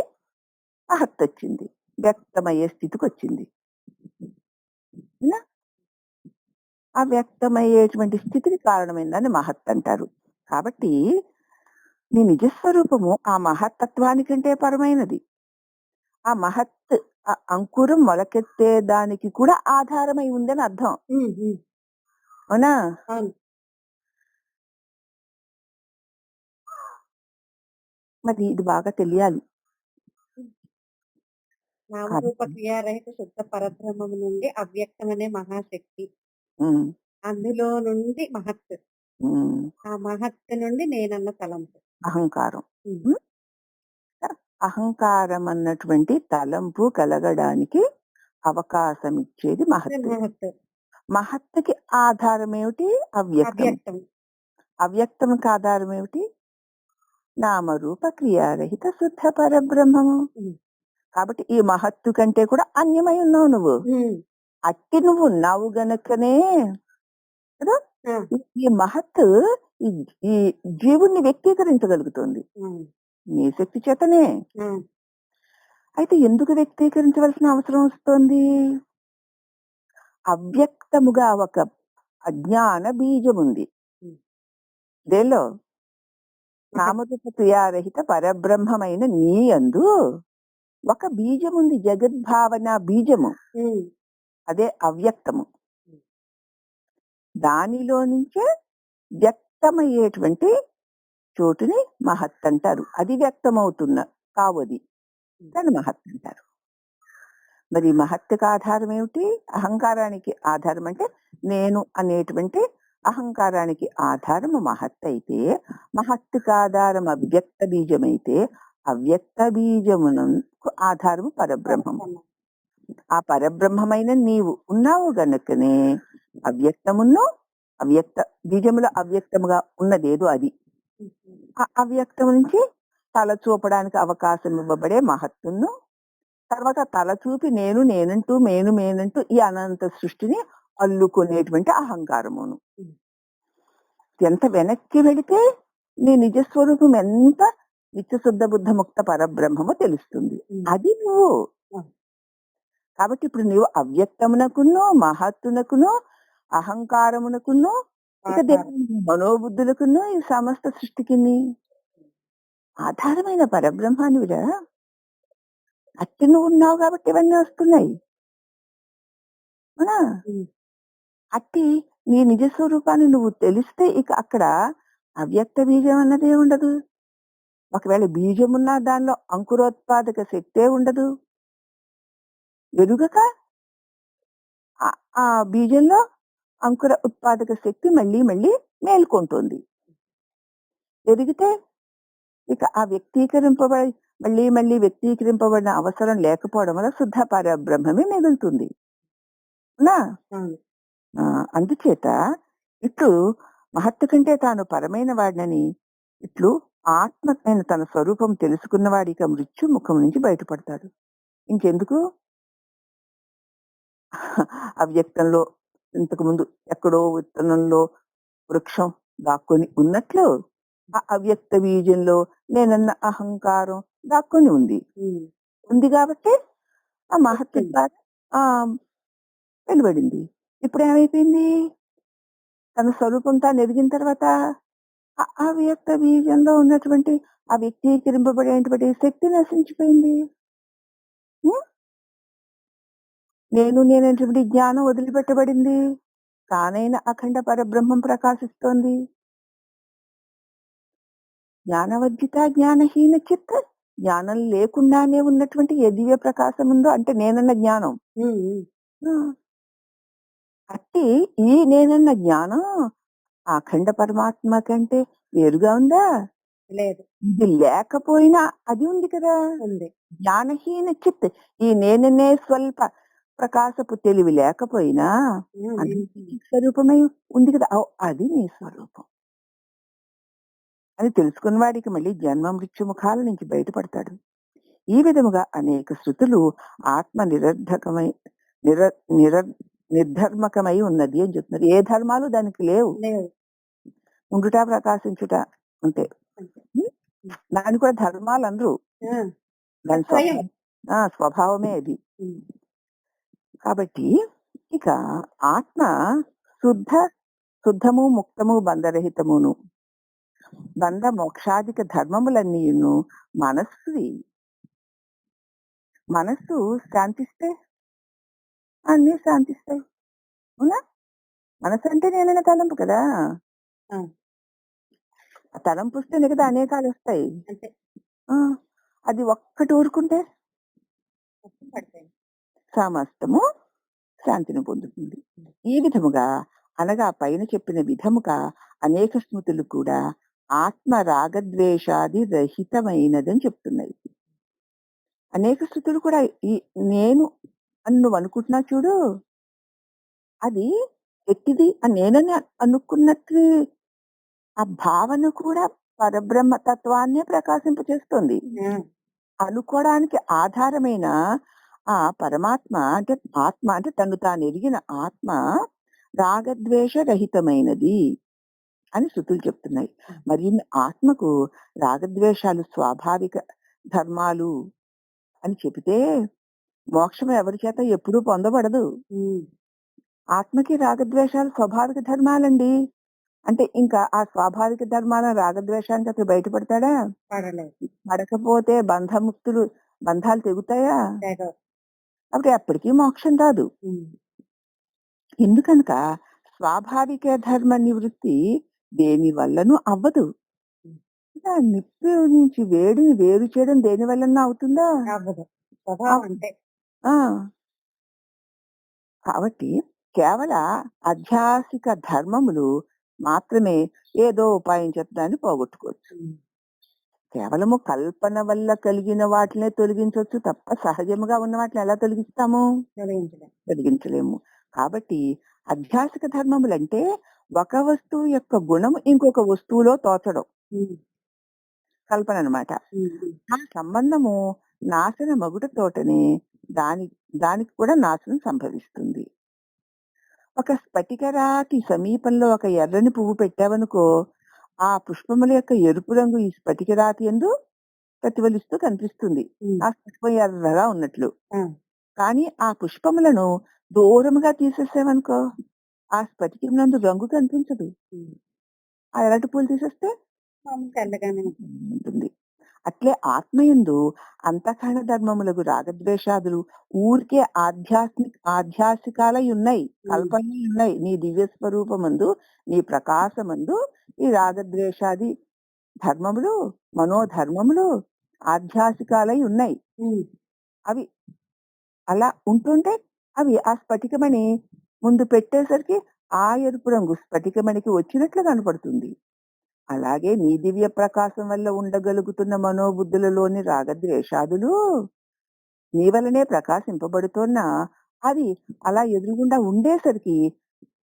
మహత్ వచ్చింది. వ్యక్తమయ్యే స్థితికొచ్చింది. అవునా? ఆ వ్యక్తమయ్యేటువంటి స్థితికి కారణమైందని మహత్ అంటారు. కాబట్టి నీ నిజస్వరూపము ఆ మహత్తత్వానికంటే పరమైనది. ఆ మహత్ ఆ అంకురం మొలకెత్తే దానికి కూడా ఆధారమై ఉందని అర్థం. హ్మ్. హ్మ్. అవునా? అవును. మరి ఇది బాగా తెలియాలి. నామరూప కాబట్టి క్రియారహిత శుద్ధ పరబ్రహ్మము నుండి అవ్యక్తమనే మహాశక్తి. హ్మ్. అందులో నుండి మహత్. హ్మ్. ఆ మహత్ నుండి నేనన్న తలంపు. అహంకారం. హ్మ్. హ్మ్. అహంకారం అన్నటువంటి తలంపు కలగడానికి అవకాశం ఇచ్చేది మహత్. మహత్. మహత్తుకి ఆధారం ఏమిటి? అవ్యక్తం. అవ్యక్తం. అవ్యక్తంకి ఆధారం ఏమిటి? నామరూప క్రియారహిత శుద్ధ పరబ్రహ్మము. హ్మ్. కాబట్టి ఈ మహత్తు కంటే కూడా అన్యమై ఉన్నావు నువ్వు. హ్మ్. అట్టి నువ్వు ఉన్నావు గనుకనే కదా ఆ! ఈ మహత్తు ఈ ఈ జీవుణ్ణి వ్యక్తీకరించగలుగుతుంది. హ్మ్. నీ శక్తి చేతనే. ఆ! అయితే ఎందుకు వ్యక్తీకరించవలసిన అవసరం వస్తోంది? అవ్యక్తముగా ఒక అజ్ఞాన బీజముంది. హ్మ్. దేనిలో? మహత్. నామరూప క్రియారహిత పరబ్రహ్మమైన నీ యందు ఒక బీజముంది. జగద్భావన బీజము. హ్మ్. అదే అవ్యక్తము. హ్మ్. దానిలో నుంచే వ్యక్తమయ్యేటువంటి చోటుని మహత్ అంటారు. అది వ్యక్తమవుతున్న కావది. హ్మ్. దాన్ని మహత్ అంటారు. మరి ఈ మహత్తుకి ఆధారం ఏమిటి? అహంకారానికి ఆధారం అంటే నేను అనేటువంటి అహంకారానికి ఆధారము మహత్ అయితే, మహత్తుకి ఆధారం అవ్యక్త బీజమైతే, అవ్యక్త బీజమునకు ఆధారము పరబ్రహ్మము. పరబ్రహ్మం. ఆ పరబ్రహ్మమైన నీవు ఉన్నావు గనుకనే అవ్యక్తమును అవ్యక్త బీజములో అవ్యక్తముగా ఉన్నదేదో అది. హ్మ్. హ్మ్. ఆ అవ్యక్తం నుంచి తల చూపడానికి అవకాశం ఇవ్వబడే మహత్తును తర్వాత తల చూపి నేనంటూ మేనంటూ ఈ అనంత సృష్టిని అల్లుకునేటువంటి అహంకారమును. హ్మ్. ఎంత వెనక్కి వెళితే నీ నిజస్వరూపం ఎంత నిత్యశుద్ధ బుద్ధ ముక్త పరబ్రహ్మము తెలుస్తుంది. హ్మ్. అది నువ్వు. ఆ! కాబట్టి ఇప్పుడు నీవు అవ్యక్తమునకును మహత్తునకును అహంకారమునకును ఇక ఆధారం. దేవుని మనోబుద్ధులకును ఈ సమస్త సృష్టికి ఆధారమైన పరబ్రహ్మానివిరా. అట్టి నువ్వు ఉన్నావు కాబట్టి ఇవన్నీ వస్తున్నాయి. అవునా? హ్మ్. అట్టి నీ నిజ స్వరూపాన్ని నువ్వు తెలిస్తే ఇక అక్కడ అవ్యక్త బీజం అన్నదే ఉండదు. ఒకవేళ బీజమున్నా దానిలో అంకురోత్పాదక శక్తే ఉండదు. ఎరుగక ఆ బీజంలో అంకుర ఉత్పాదక శక్తి మళ్ళీ మళ్ళీ మేల్కొంటుంది. ఎదిగితే ఇక ఆ వ్యక్తీకరింపబడి మళ్ళీ మళ్ళీ వ్యక్తీకరింపబడిన అవసరం లేకపోవడం వల్ల శుద్ధ పరబ్రహ్మమే మిగులుతుంది. అవునా? అందుచేత ఇట్లు మహత్తు కంటే తాను పరమైన వాడినని ఇట్లు ఆత్మకైన తన స్వరూపం తెలుసుకున్నవాడి ఇక మృత్యు ముఖం నుంచి బయటపడతాడు. ఇంకెందుకు అవ్యక్తంలో ఇంతకు ముందు ఎక్కడో విత్తనంలో వృక్షం దాక్కొని ఉన్నట్లు ఆ అవ్యక్త బీజంలో నేనన్న అహంకారం దాక్కొని ఉంది కాబట్టి ఆ మహత్తు ద్వారా ఆ వెలువడింది. ఇప్పుడు ఏమైపోయింది? తన స్వరూపం తాను ఎదిగిన తర్వాత అవ్యక్త బీజంలో ఉన్నటువంటి ఆ వ్యక్తీకరింపబడేటువంటి శక్తి నశించిపోయింది. నేనటువంటి జ్ఞానం వదిలిపెట్టబడింది. తానైన అఖండ పరబ్రహ్మం ప్రకాశిస్తోంది. జ్ఞానవర్జిత జ్ఞానహీన చిత్త, జ్ఞానం లేకుండానే ఉన్నటువంటి ఏ దివ్య ప్రకాశం ఉందో అంటే నేనన్న జ్ఞానం. అట్టి ఈ నేనన్న జ్ఞానం అఖండ పరమాత్మ కంటే వేరుగా ఉందా? లేదు. ఇది లేకపోయినా అది ఉంది కదా. ఉంది. జ్ఞానహీన చిత్, ఈ నేననే స్వల్ప ప్రకాశపు తెలివి లేకపోయినా స్వరూపమై ఉంది కదా, అది నీ స్వరూపం అని తెలుసుకున్న వాడికి మళ్ళీ జన్మ మృత్యు ముఖాల నుంచి బయటపడతాడు. ఈ విధముగా అనేక శృతులు ఆత్మ నిర్ధర్మకమై ఉన్నది అని చెప్తున్నారు. ఏ ధర్మాలు దానికి లేవు. ఉండుట ప్రకాశించుట అంతే. దాని కూడా ధర్మాలు అనరు, దాని స్వభావమే అది. కాబట్టి ఇక ఆత్మ శుద్ధము ముక్తము బంధరహితమును, బంధ మోక్షాధిక ధర్మములన్నీను మనస్సు శాంతిస్తే అన్ని శాంతిస్తాయి. అవునా? మనసు అంటే నేనైనా తలంపు కదా. ఆ తలంపు వస్తేనే కదా అనేకాలు వస్తాయి. అది ఒక్కటి ఊరుకుంటే సమస్తము శాంతిని పొందుతుంది. ఈ విధముగా అనగా పైన చెప్పిన విధముగా అనేక స్మృతులు కూడా ఆత్మ రాగద్వేషాది రహితమైనదని చెప్తున్నాయి. అనేక స్థుతులు కూడా ఈ నేను అని నువ్వు అనుకుంటున్నా చూడు, అది ఎట్టిది అని నేనని అనుకున్నట్లు ఆ భావన కూడా పరబ్రహ్మ తత్వాన్నే ప్రకాశింపచేస్తుంది. అనుకోవడానికి ఆధారమైన ఆ పరమాత్మ అంటే ఆత్మ అంటే తను తాను ఎరిగిన ఆత్మ రాగద్వేష రహితమైనది అని శృతులు చెప్తున్నాయి. మరి ఆత్మకు రాగద్వేషాలు స్వాభావిక ధర్మాలు అని చెబితే మోక్షం ఎవరి చేత ఎప్పుడూ పొందబడదు. ఆత్మకి రాగద్వేషాలు స్వాభావిక ధర్మాలండి. అంటే ఇంకా ఆ స్వాభావిక ధర్మాల రాగద్వేషానికి అతను బయటపడతాడా? పడకపోతే బంధాలు తెగుతాయా? అప్పుడు ఎప్పటికీ మోక్షం రాదు. ఎందుకనక స్వాభావిక ధర్మ నివృత్తి దేని వల్లనూ అవ్వదు. నిప్పు నుంచి వేడిని వేరు చేయడం దేని వల్లన్నా అవుతుందా? కాబట్టి కేవల అధ్యాసిక ధర్మములు మాత్రమే ఏదో ఉపాయం చెప్తాన్ని పోగొట్టుకోవచ్చు. కేవలము కల్పన వల్ల కలిగిన వాటినే తొలగించవచ్చు తప్ప సహజముగా ఉన్న వాటిని ఎలా తొలగిస్తాము? తొలగించలేము. కాబట్టి అధ్యాసిక ధర్మములంటే ఒక వస్తువు యొక్క గుణం ఇంకొక వస్తువులో తోచడం కల్పన అన్నమాట. ఆ సంబంధము నాశన మగుటతోటనే దానికి కూడా నాశనం సంభవిస్తుంది. ఒక స్ఫటికరాతి సమీపంలో ఒక ఎర్రని పువ్వు పెట్టావనుకో, ఆ పుష్పముల యొక్క ఎరుపు రంగు ఈ స్ఫటికరాతి యందు ప్రతిఫలిస్తూ కనిపిస్తుంది. ఆ పుష్పం ఎర్రగా ఉన్నట్లు. కానీ ఆ పుష్పములను దూరముగా తీసేసావనుకో, ఆ స్ఫటికం నందు రంగు కనిపించదు. ఆ ఎర్రటి పూలు తీసేస్తే తెల్లగానే ఉంటుంది. అట్లే ఆత్మయందు అంతఃకరణ ధర్మములకు రాగద్వేషాదులు ఊరికే ఆధ్యాత్మికాలై ఉన్నాయి, కల్పనలు ఉన్నాయి. నీ దివ్య స్వరూపమందు నీ ప్రకాశమందు ఈ రాగద్వేషాది ధర్మములు మనోధర్మములు ఆధ్యాత్మికాలై ఉన్నాయి. అవి అలా ఉంటుంటే అవి ఆ స్ఫటికమణి ముందు పెట్టేసరికి ఆ ఎరుపు రంగు స్ఫటికమణికి వచ్చినట్లు కనపడుతుంది. అలాగే నీ దివ్య ప్రకాశం వల్ల ఉండగలుగుతున్న మనోబుద్ధులలోని రాగద్వేషాదులు నీ వల్లనే ప్రకాశింపబడుతున్నా అది అలా ఎదురుగుండా ఉండేసరికి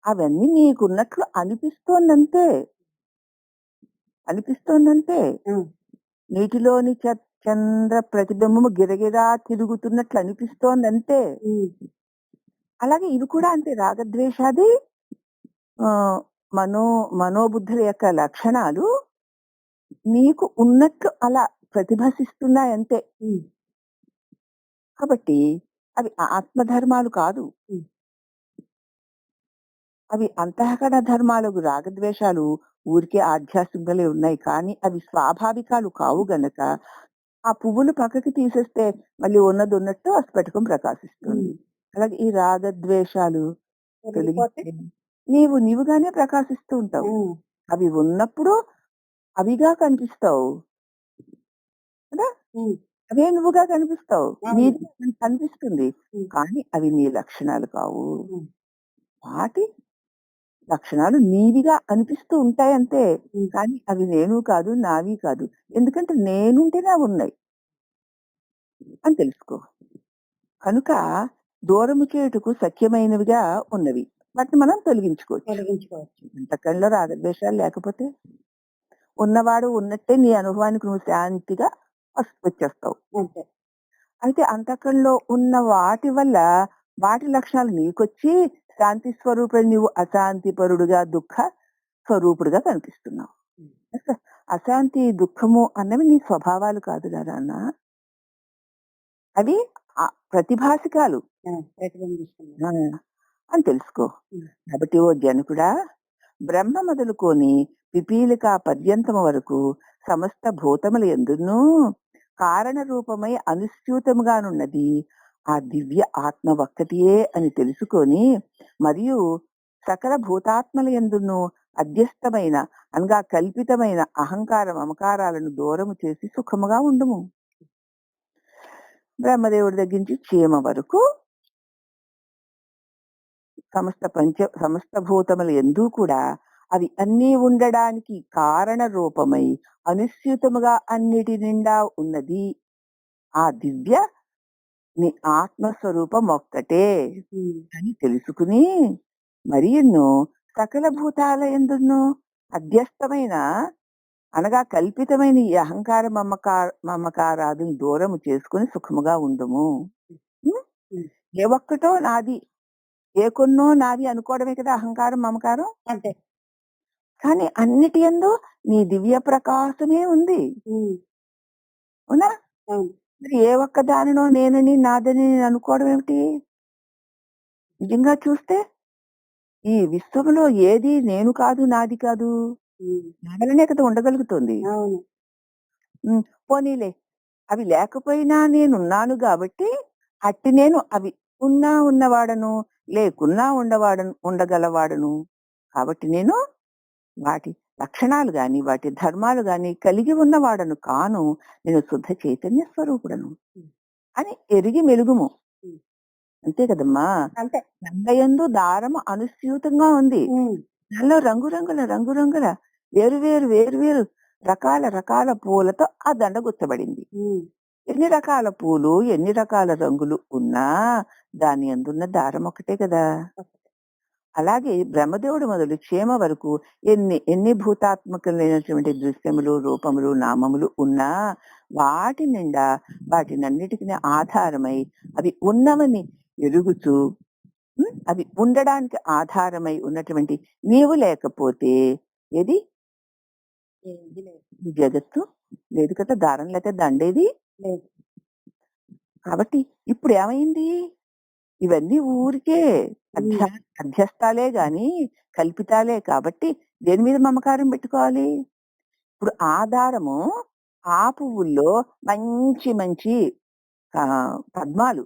అవన్నీ నీకున్నట్లు అనిపిస్తోందంతే. అనిపిస్తోందంతే. హ్మ్. నీటిలోని చంద్ర ప్రతిబింబము గిరగిరా తిరుగుతున్నట్లు అనిపిస్తోందంతే. హ్మ్. అలాగే ఇవి కూడా అంతే. రాగద్వేషాది ఆహ్, మనో మనోబుద్ధుల యొక్క లక్షణాలు నీకు ఉన్నట్లు అలా ప్రతిభసిస్తున్నాయంతే. హ్మ్. కాబట్టి అవి ఆత్మధర్మాలు కాదు. హ్మ్. అవి అంతఃకరణ ధర్మాలకు రాగద్వేషాలు ఊరికే ఆధ్యాత్మికలే ఉన్నాయి. కానీ అవి స్వాభావికాలు కావు గనక ఆ పువ్వులు పక్కకి తీసేస్తే మళ్ళీ ఉన్నదున్నట్టు ఆ స్ఫటికం ప్రకాశిస్తుంది. హ్మ్. అలాగే ఈ రాగద్వేషాలు తొలగిపోతే తొలగిస్తే నీవుగానే ప్రకాశిస్తూ ఉంటావు. హ్మ్. అవి ఉన్నప్పుడు అవిగా కనిపిస్తావు కదా! హ్మ్. అవే నువ్వుగా కనిపిస్తావు. అవును. నీది కనిపిస్తుంది. హ్మ్. కానీ అవి నీ లక్షణాలు కావు. హ్మ్. వాటి లక్షణాలు నీవిగా అనిపిస్తూ ఉంటాయంతే. హ్మ్. కానీ అవి నేను కాదు, నావి కాదు. ఎందుకంటే నేనుంటేనే అవున్నాయి అని తెలుసుకో. కనుక దూరము చేయుటకు సఖ్యమైనవిగా ఉన్నవి. వాటిని మనం తొలగించుకోవచ్చు. తొలగించుకోవచ్చు. అంతఃకరణలో రాగద్వేషాలు లేకపోతే ఉన్నవాడు ఉన్నట్టే నీ అనుభవానికి నువ్వు శాంతిగా వచ్చేస్తావు. అంతే. అయితే అంతఃకరణలో ఉన్న వాటి వల్ల వాటి లక్షణాలు నీకొచ్చి శాంతి స్వరూపుడు నీవు అశాంతిపరుడుగా దుఃఖ స్వరూపుడుగా కనిపిస్తున్నావు. హ్మ్. అశాంతి, దుఃఖము అన్నవి నీ స్వభావాలు కాదు నాన్న. అవి ప్రతిభాసికాలు. ఆ! ప్రతిబింబిస్తుంది. ఆ! అని తెలుసుకో. హ్మ్. కాబట్టి ఓ జనకుడా, బ్రహ్మ మొదలుకొని పిపీలిక పర్యంతము వరకు సమస్త భూతముల యందును కారణ రూపమై అనుస్యూతముగానున్నది ఆ దివ్య ఆత్మ ఒక్కటియే అని తెలుసుకొని మరియు సకల భూతాత్మల యందును అధ్యస్థమైన అనగా కల్పితమైన అహంకార మమకారాలను దూరము చేసి సుఖముగా ఉండుము. బ్రహ్మదేవుడి దగ్గర నుంచి చీమ వరకు సమస్త భూతముల యందు కూడా అవి అన్నీ ఉండడానికి కారణ రూపమై అనుస్యూతముగా అన్నిటి నిండా ఉన్నది ఆ దివ్య నీ ఆత్మస్వరూపం ఒక్కటే హ్మ్. అని తెలుసుకుని మరియును సకల భూతాల యందును అధ్యస్థమైన అనగా కల్పితమైన ఈ అహంకార మమకారాదుని దూరము చేసుకుని సుఖముగా ఉండుము. ఉం? హ్మ్. ఏ ఒక్కటో నాది, ఏ కొన్నో నాది అనుకోవడమే కదా అహంకారం మమకారం. అంతే. కానీ అన్నిటి యందు నీ దివ్య ప్రకాశమే ఉంది. హ్మ్. అవునా? అవును. మరి ఏ ఒక్క దానినో నేనని నాదని నేను అనుకోవడం ఏమిటి? నిజంగా చూస్తే ఈ విశ్వంలో ఏది నేను కాదు, నాది కాదు. హ్మ్. నా వల్లనే కదా ఉండగలుగుతుంది. అవును. పోనీలే అవి లేకపోయినా నేనున్నాను గాబట్టి అట్టి నేను అవి ఉన్నా ఉన్నవాడను, లేకున్నా ఉండగలవాడను. కాబట్టి నేను వాటి లక్షణాలు గాని, వాటి ధర్మాలు గాని కలిగి ఉన్నవాడను కాను. నేను శుద్ధ చైతన్య స్వరూపుడను హ్మ్. అని ఎరిగి మెలుగుము. హ్మ్. అంతే కదమ్మా! అంతే. దండయందు దారము అనుస్యూతంగా ఉంది. హ్మ్. దానిలో రంగురంగుల వేరు వేరు రకాల రకాల పూలతో ఆ దండ గుచ్చబడింది. హ్మ్. ఎన్ని రకాల పూలు, ఎన్ని రకాల రంగులు ఉన్నా దాని యందున్న దారం ఒకటే కదా! అలాగే బ్రహ్మదేవుడు మొదలు క్షేమ వరకు ఎన్ని ఎన్ని భూతాత్మకమైనటువంటి దృశ్యములు, రూపములు, నామములు ఉన్నా వాటి నిండా వాటినన్నిటికి ఆధారమై అవి ఉన్నవని ఎరుగుచూ అవి ఉండడానికి ఆధారమై ఉన్నటువంటి నీవు లేకపోతే ఏది ఏది లేదు. ఈ జగత్తు లేదు కదా! దారం లేకపోతే దండేది. లేదు. కాబట్టి ఇప్పుడు ఏమైంది? ఇవన్నీ ఊరికే హ్మ్. అధ్యస్థాలే గాని కల్పితాలే కాబట్టి దేని మీద మమకారం పెట్టుకోవాలి? ఇప్పుడు ఆధారము ఆ పువ్వుల్లో మంచి మంచి పద్మాలు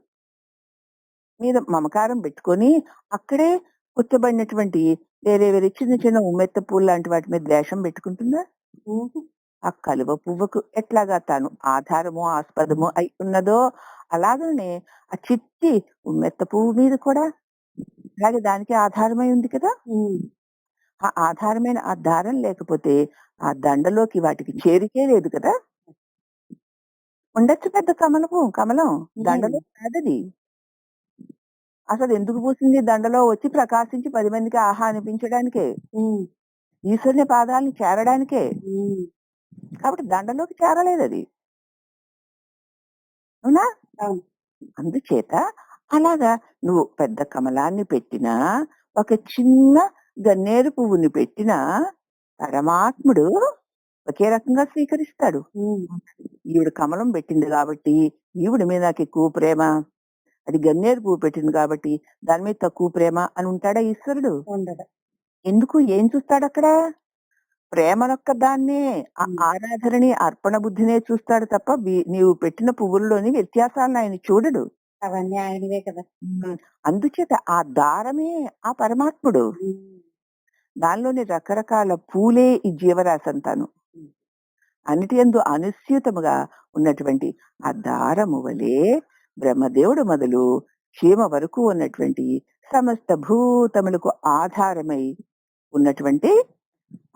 మీద మమకారం పెట్టుకొని అక్కడే కుచ్చబడినటువంటి వేరే చిన్న చిన్న ఉమ్మెత్త పూలు లాంటి వాటి మీద ద్వేషం పెట్టుకుంటుందా? హుహు. ఆ కలువ పువ్వుకు ఎట్లాగా తాను ఆధారమో ఆస్పదమో అయి ఉన్నదో అలాగనే ఆ చిట్టి మెత్త పువ్వు మీద కూడా అలాగే దానికి ఆధారమై ఉంది కదా! ఆ ఆధారమైన ఆ దారం లేకపోతే ఆ దండలోకి వాటికి చేరికే లేదు కదా! ఉండొచ్చు పెద్ద కమలం. దండలో కాదది. అసలెందుకు పూసింది? దండలో వచ్చి ప్రకాశించి 10 మందికి ఆహా అనిపించడానికే. ఈశ్వరుని పాదాలను చేరడానికే. కాబట్టి దండలోకి చేరలేదది. అవునా? అవును. అందుచేత అలాగా నువ్వు పెద్ద కమలాన్ని పెట్టినా, ఒక చిన్న గన్నేరు పువ్వుని పెట్టినా పరమాత్ముడు ఒకే రకంగా స్వీకరిస్తాడు. ఈవిడ కమలం పెట్టింది కాబట్టి ఈవిడ మీద నాకెక్కువ ప్రేమ. అది గన్నేరు పువ్వు పెట్టింది కాబట్టి దాని మీద తక్కువ ప్రేమ అని ఉంటాడా ఈశ్వరుడు? ఉండదు. ఎందుకు? ఏం చూస్తాడక్కడ? ప్రేమనొక్క దాన్నే, ఆ ఆరాధనని, అర్పణ బుద్ధినే చూస్తాడు తప్ప నీవు పెట్టిన పువ్వుల్లోని వ్యత్యాసాలను ఆయన చూడడు. అవన్నీ ఆయనవే కదా! అందుచేత ఆ దారమే ఆ పరమాత్ముడు. దానిలోని రకరకాల పూలే ఈ జీవరాశంతాను. అన్నిటియందు అనుస్యూతముగా ఉన్నటువంటి ఆ దారము వలె బ్రహ్మదేవుడు మొదలు చీమ వరకు ఉన్నటువంటి సమస్త భూతములకు ఆధారమై ఉన్నటువంటి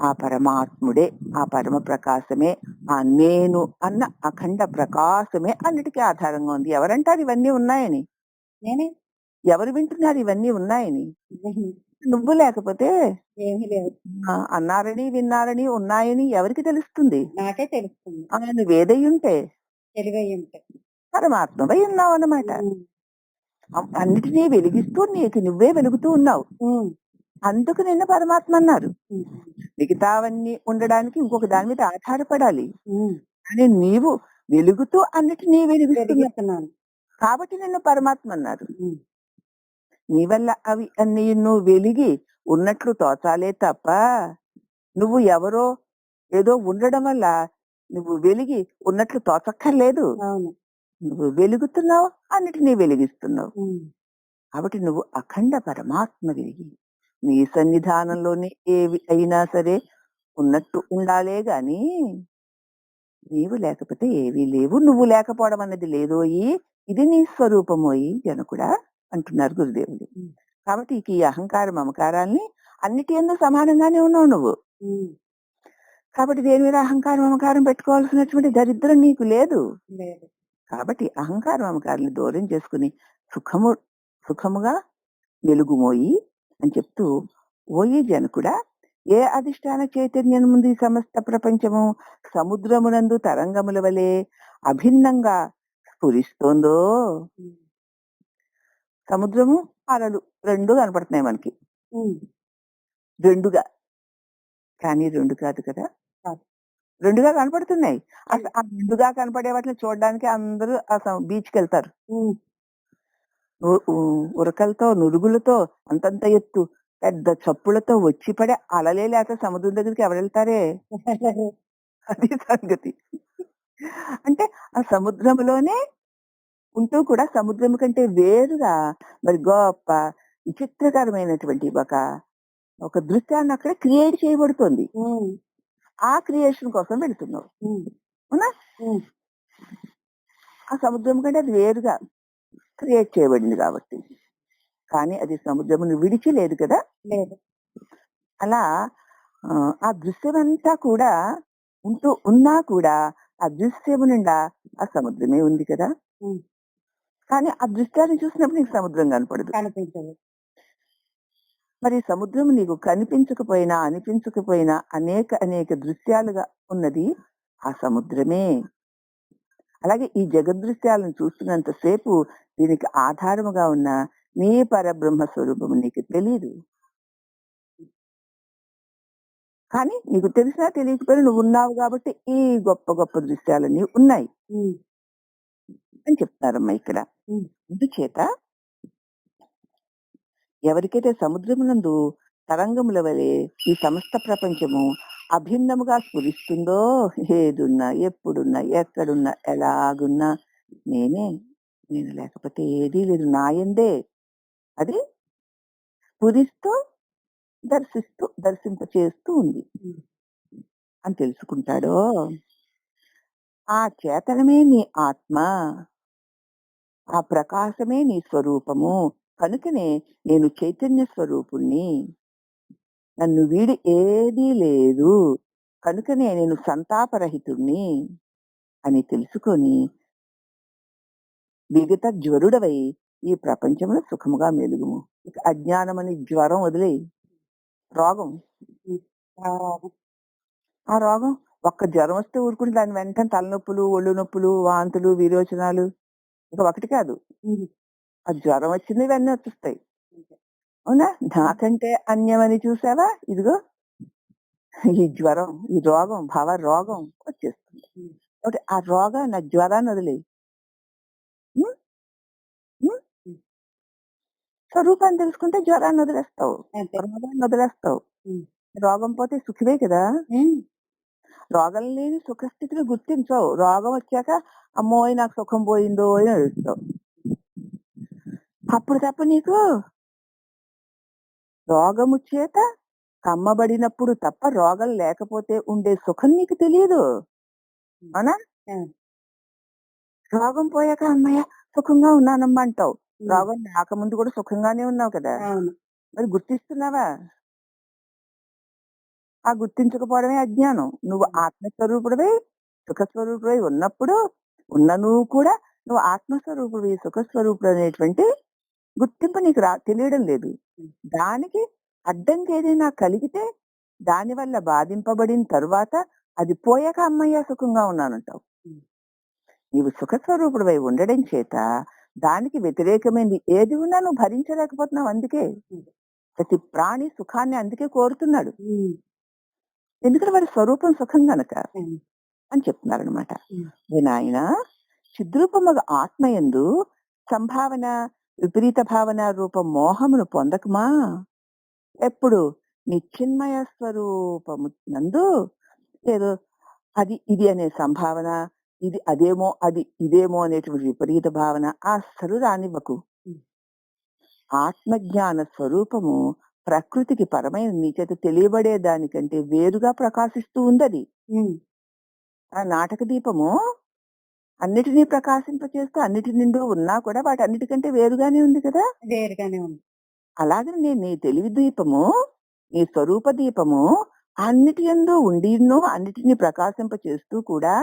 ఆ పరమాత్ముడే, ఆ పరమ ప్రకాశమే, ఆ నేను అన్న అఖండ ప్రకాశమే అన్నిటికీ ఆధారంగా ఉంది. ఎవరంటారు ఇవన్నీ ఉన్నాయని? నేనే. ఎవరు వింటున్నారు ఇవన్నీ ఉన్నాయని? నేను. నువ్వు లేకపోతే ఏమీ లేదు. అన్నారని, విన్నారని, ఉన్నాయని ఎవరికి తెలుస్తుంది? నాకే తెలుస్తుంది. నువ్వేదయ్యుంటే తెలివయ్యుంటే. పరమాత్మవై ఉన్నావన్నమాట. అన్నిటినీ వెలిగిస్తూ నీకు నువ్వే వెలుగుతూ ఉన్నావు. అందుకు నిన్ను పరమాత్మ అన్నారు. మిగతావన్నీ ఉండడానికి ఇంకొక దాని మీద ఆధారపడాలి. కానీ నీవు వెలుగుతూ అన్నిటినీ వెలిగిస్తున్నావు. కాబట్టి నిన్ను పరమాత్మ అన్నారు. నీ వల్ల అవి అన్ని నువ్వు వెలిగి ఉన్నట్లు తోచాలే తప్ప నువ్వు ఎవరో ఏదో ఉండడం వల్ల నువ్వు వెలిగి ఉన్నట్లు తోచక్కర్లేదు. నువ్వు వెలుగుతున్నావు, అన్నిటినీ వెలిగిస్తున్నావు. కాబట్టి నువ్వు అఖండ పరమాత్మ వెలిగి నీ సన్నిధానంలోనే ఏవి అయినా సరే ఉన్నట్టు ఉండాలే గాని నీవు లేకపోతే ఏవీ లేవు, నువ్వు లేకపోవడం అన్నది లేదోయి, ఇది నీ స్వరూపమోయి జనకుడా అంటున్నారు గురుదేవులు. కాబట్టి ఈ అహంకార మమకారాల్ని అన్నిటి యందు సమానంగానే ఉన్నావు నువ్వు. కాబట్టి దేని మీద అహంకారం మమకారం పెట్టుకోవాల్సినటువంటి దరిద్రం నీకు లేదు. కాబట్టి అహంకార మమకారాన్ని దూరం చేసుకుని సుఖముగా వెలుగుమోయి అని చెప్తూ, ఓయి జనకుడా, ఏ అధిష్టాన చైతన్యం ముందు ఈ సమస్త ప్రపంచము సముద్రమునందు తరంగముల వలె అభిన్నంగా స్ఫురిస్తోందో, సముద్రము అలలు రెండు కనపడుతున్నాయి మనకి. రెండుగా, కానీ రెండు కాదు కదా, రెండుగా కనపడుతున్నాయి. అసలు ఆ రెండుగా కనపడే వాటిని చూడడానికి అందరూ బీచ్కి వెళ్తారు. ఉరకలతో, నురుగులతో, అంతంత ఎత్తు పెద్ద చప్పులతో వచ్చి పడే అలలే లేక సముద్రం దగ్గరికి ఎవరు వెళ్తారే? అది సంగతి. అంటే ఆ సముద్రంలోనే ఉంటూ కూడా సముద్రం కంటే వేరుగా మరి గొప్ప విచిత్రకరమైనటువంటి ఒక దృశ్యాన్ని అక్కడ క్రియేట్ చేయబడుతుంది. ఆ క్రియేషన్ కోసం వెళుతున్నావు. అవునా? ఆ సముద్రం కంటే అది వేరుగా క్రియేట్ చేయబడింది కాబట్టి. కానీ అది సముద్రమును విడిచి లేదు కదా. లేదు. అలా ఆ దృశ్యమంతా కూడా ఉన్నా కూడా ఆ దృశ్యము నిండా ఆ సముద్రమే ఉంది కదా. కానీ ఆ దృశ్యాన్ని చూసినప్పుడు నీకు సముద్రం కనిపించదు. మరి సముద్రం నీకు కనిపించకపోయినా అనిపించకపోయినా అనేక దృశ్యాలుగా ఉన్నది ఆ సముద్రమే. అలాగే ఈ జగదృశ్యాలను చూస్తున్నంతసేపు దీనికి ఆధారముగా ఉన్న నీ పరబ్రహ్మ స్వరూపము నీకు తెలీదు. కానీ నీకు తెలిసినా తెలియకపోయినా నువ్వు ఉన్నావు కాబట్టి ఈ గొప్ప గొప్ప దృశ్యాలన్నీ ఉన్నాయి అని చెప్తారమ్మా ఇక్కడ. అందుచేత ఎవరికైతే సముద్రమునందు తరంగముల వలె ఈ సమస్త ప్రపంచము అభిన్నముగా స్ఫురిస్తుందో, ఏదున్నా, ఎప్పుడున్నా, ఎక్కడున్నా, ఎలాగున్నా నేను లేకపోతే ఏదీ లేదు, నాయందే అది స్ఫురిస్తూ దర్శింప చేస్తూ ఉంది అని తెలుసుకుంటాడో, ఆ చేతనమే నీ ఆత్మ. ఆ ప్రకాశమే నీ స్వరూపము. కనుకనే నేను చైతన్య స్వరూపుణ్ణి. నన్ను వీడి ఏదీ లేదు. కనుకనే నేను సంతాపరహితుణ్ణి అని తెలుసుకొని విగత జ్వరుడవై ఈ ప్రపంచంలో సుఖముగా మెలుగుము. ఇక అజ్ఞానమని జ్వరం వదిలేయి. రోగం. ఆ రోగం ఒక్క జ్వరం వస్తే ఊరుకుంటే దాని వెంటనే తలనొప్పులు, ఒళ్ళు నొప్పులు, వాంతులు, విరోచనాలు ఇక ఒకటి కాదు. ఆ జ్వరం వచ్చింది ఇవన్నీ వచ్చేస్తాయి. అవునా? నాకంటే అన్యమని చూసావా? ఇదిగో ఈ జ్వరం, ఈ రోగం, భవ రోగం వచ్చేస్తుంది. కాబట్టి ఆ రోగాన్ని, ఆ జ్వరాన్ని వదిలేయి. ఉం? ఉం? స్వరూపాన్ని తెలుసుకుంటే జ్వరాన్ని వదిలేస్తావు, రోగాన్ని వదిలేస్తావు. రోగం పోతే సుఖమే కదా. రోగం లేని సుఖస్థితిని గుర్తించవు. రోగం వచ్చాక అమ్మోయ్ నాకు సుఖం పోయిందో అని అడుగుతావు. అప్పుడు తప్ప నీకు రోగము చేత కమ్మబడినప్పుడు తప్ప రోగం లేకపోతే ఉండే సుఖం నీకు తెలియదు. అవునా? రోగం పోయాక అమ్మయ్య సుఖంగా ఉన్నానమ్మా అంటావు. రోగం రాకముందు కూడా సుఖంగానే ఉన్నావు కదా. మరి గుర్తిస్తున్నావా? ఆ గుర్తించకపోవడమే అజ్ఞానం. నువ్వు ఆత్మస్వరూపుడివై సుఖస్వరూపుడై ఉన్నప్పుడు ఉన్న నువ్వు కూడా నువ్వు ఆత్మస్వరూపుడివి, సుఖస్వరూపుడు అనేటువంటి గుర్తింపు నీకు తెలియడం లేదు. దానికి అడ్డంకి ఏదైనా కలిగితే దాని వల్ల బాధింపబడిన తరువాత అది పోయాక అమ్మయ్య సుఖంగా ఉన్నానంటావు. నీవు సుఖస్వరూపుడివై ఉండడం చేత దానికి వ్యతిరేకమైంది ఏది ఉన్నా నువ్వు భరించలేకపోతున్నావు. అందుకే ప్రతి ప్రాణి సుఖాన్ని అందుకే కోరుతున్నాడు. ఎందుకంటే వాడి స్వరూపం సుఖం గనక అని చెప్తున్నారనమాట. నాయన చిద్రూపముగా ఆత్మయందు సంభావన విపరీత భావన రూప మోహమును పొందకమా. ఎప్పుడు నీ చిన్మయ స్వరూపము నందు ఏదో అది ఇది అనే సంభావన, ఇది అదేమో అది ఇదేమో అనేటువంటి విపరీత భావన అస్సలు రానివ్వకు. ఆత్మజ్ఞాన స్వరూపము ప్రకృతికి పరమైన నీ చేత తెలియబడే దానికంటే వేరుగా ప్రకాశిస్తూ ఉందది. ఆ నాటక దీపము అన్నిటినీ ప్రకాశింపచేస్తూ అన్నిటి నిండు ఉన్నా కూడా వాటి అన్నిటికంటే వేరుగానే ఉంది కదా. వేరుగానే ఉంది. అలాగే నీ తెలివి దీపము, నీ స్వరూప దీపము అన్నిటి యందు ఉండినో అన్నిటినీ ప్రకాశింప చేస్తూ కూడా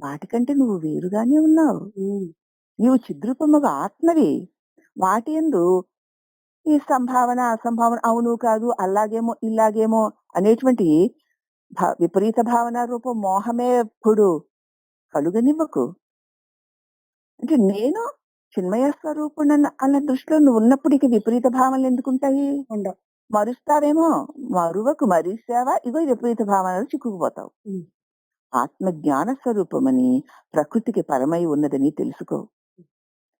వాటికంటే నువ్వు వేరుగానే ఉన్నావు. నీవు చిద్రూపముగా ఆత్మవి. వాటి యందు ఈ సంభావన అసంభావన అవును కాదు అలాగేమో ఇలాగేమో అనేటువంటి విపరీత భావన రూపం మోహమే ఎప్పుడు కలుగనివ్వకు. అంటే నేను చిన్మయ స్వరూపుడు అన్న దృష్టిలో నువ్వు ఉన్నప్పుడు ఇక విపరీత భావనలు ఎందుకుంటాయి? ఉండవు. మరుస్తావేమో, మరువకు. మరిసావా ఇగో విపరీత భావనలు చిక్కుకుపోతావు. ఆత్మజ్ఞాన స్వరూపమని ప్రకృతికి పరమై ఉన్నదని తెలుసుకో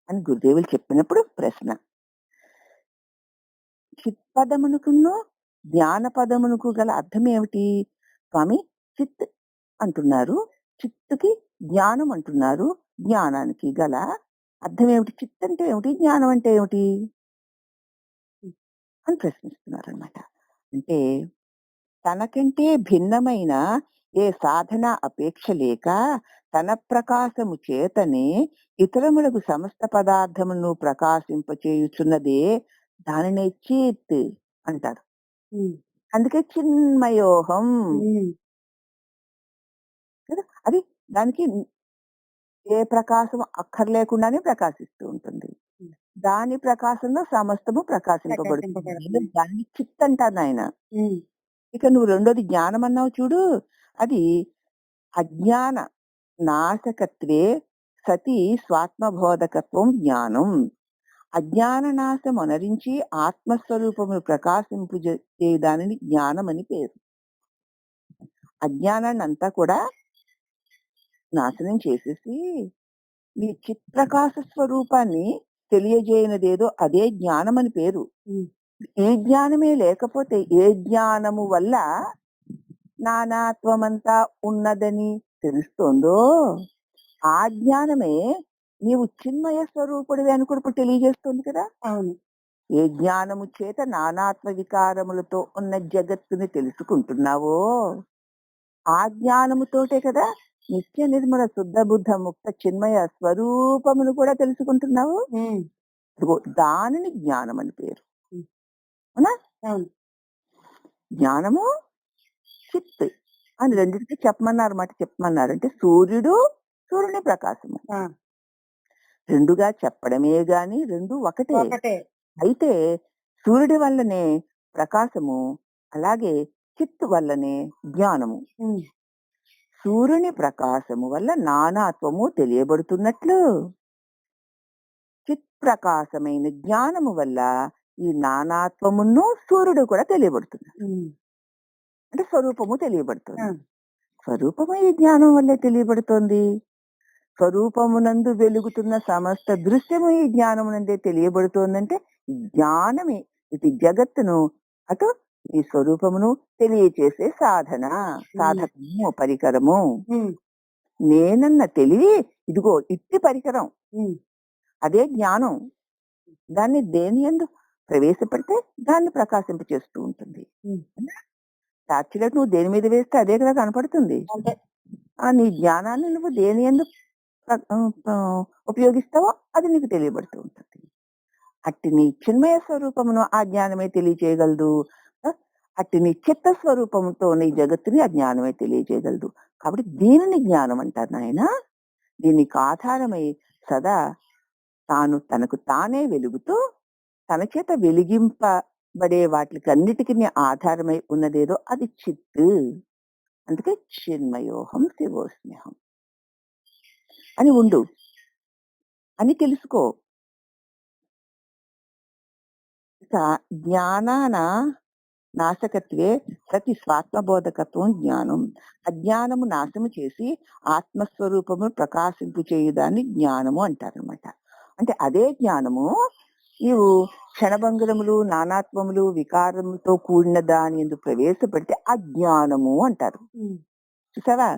అని గురుదేవులు చెప్పినప్పుడు ప్రశ్న. చిత్పదమునకును జ్ఞాన పదమునకు గల అర్థం ఏమిటి స్వామి? చిత్ అంటున్నారు, చిత్తుకి జ్ఞానం అంటున్నారు. జ్ఞానానికి గల అర్థం ఏమిటి? చిత్ అంటే ఏమిటి, జ్ఞానం అంటే ఏమిటి అని ప్రశ్నిస్తున్నారు అన్నమాట. అంటే తనకంటే భిన్నమైన ఏ సాధన అపేక్ష లేక తన ప్రకాశము చేతనే ఇతరములకు సమస్త పదార్థములను ప్రకాశింపచేయుచున్నదే దానినే చిత్ అంటారు. అందుకే చిన్మయోహం కదా. అది దానికి ఏ ప్రకాశం అక్కర్లేకుండానే ప్రకాశిస్తూ ఉంటుంది. దాని ప్రకాశంలో సమస్తము ప్రకాశింపబడుతుంది. దాన్ని చిత్ అంటారు ఆయన. ఇక నువ్వు రెండోది జ్ఞానం అన్నావు చూడు, అది అజ్ఞాన నాశకత్వే సతి స్వాత్మబోధకత్వం జ్ఞానం. అజ్ఞాన నాశం అనరించి ఆత్మస్వరూపమును ప్రకాశింపు దానిని జ్ఞానం అని పేరు. అజ్ఞానాన్ని అంతా కూడా నాశనం చేసేసి నీ చిత్ప్రకాశ స్వరూపాన్ని తెలియజేయనదేదో అదే జ్ఞానం అని పేరు. ఏ జ్ఞానమే లేకపోతే ఏ జ్ఞానము వల్ల నానాత్వమంతా ఉన్నదని తెలుస్తోందో ఆ జ్ఞానమే నీవు చిన్మయ స్వరూపుడివి అని కూడా ఇప్పుడు తెలియజేస్తుంది కదా. అవును. ఏ జ్ఞానము చేత నానాత్మ వికారములతో ఉన్న జగత్తుని తెలుసుకుంటున్నావో ఆ జ్ఞానముతోటే కదా నిత్య నిర్మల శుద్ధ బుద్ధ ముక్త చిన్మయ స్వరూపమును కూడా తెలుసుకుంటున్నావు. ఇదిగో దానిని జ్ఞానం అని పేరు. అవునా? అవును. జ్ఞానము చిత్ అని రెండింటికి చెప్పమన్నారు మాట. చెప్పమన్నారు అంటే సూర్యుని ప్రకాశము రెండుగా చెప్పడమే గాని రెండు ఒకటే. అయితే సూర్యుడి వల్లనే ప్రకాశము, అలాగే చిత్తు వల్లనే జ్ఞానము. సూర్యుని ప్రకాశము వల్ల నానాత్వము తెలియబడుతున్నట్లు చిత్ ప్రకాశమైన జ్ఞానము వల్ల ఈ నానాత్వమును సూర్యుడు కూడా తెలియబడుతున్నాడు. అంటే స్వరూపము తెలియబడుతుంది. స్వరూపము ఈ జ్ఞానం వల్లే తెలియబడుతోంది. స్వరూపమునందు వెలుగుతున్న సమస్త దృశ్యము ఈ జ్ఞానమునందే తెలియబడుతోందంటే జ్ఞానమే ఇటు జగత్తును అటు ఈ స్వరూపమును తెలియచేసే సాధకము, పరికరము. నేనన్న తెలివి ఇదిగో ఇట్టి పరికరం, అదే జ్ఞానం. దాన్ని దేని యందు ప్రవేశపెడితే దాన్ని ప్రకాశింప చేస్తూ ఉంటుంది. టార్చిలైట్ నువ్వు దేని మీద వేస్తే అదే కదా కనపడుతుంది. నీ జ్ఞానాన్ని నువ్వు దేని యందు ఉపయోగిస్తావో అది నీకు తెలియబడుతూ ఉంటుంది. అట్టి నీ చిన్మయ స్వరూపమును ఆ జ్ఞానమే తెలియచేయగలదు. అట్టి నీ చిత్త స్వరూపంతో నీ జగత్తుని ఆ జ్ఞానమే తెలియజేయగలదు. కాబట్టి దీనిని జ్ఞానం అంటారు నాయన. దీనికి ఆధారమై సదా తనకు తానే వెలుగుతూ తన చేత వెలిగింపబడే వాటికన్నిటికీ ఆధారమై ఉన్నదేదో అది చిత్తు. అందుకే చిన్మయోహం శివోస్మ్యహం అని ఉండు అని తెలుసుకో. జ్ఞానాన నాశకత్వే ప్రతి స్వాత్మబోధకత్వం జ్ఞానం. అజ్ఞానము నాశము చేసి ఆత్మస్వరూపము ప్రకాశింపు చేయుదాన్ని జ్ఞానము అంటారనమాట. అంటే అదే జ్ఞానము నీవు క్షణభంగురములు, నానాత్వములు, వికారములతో కూడిన దాని యందు ప్రవేశపెడితే అజ్ఞానము అంటారు. చూసావా?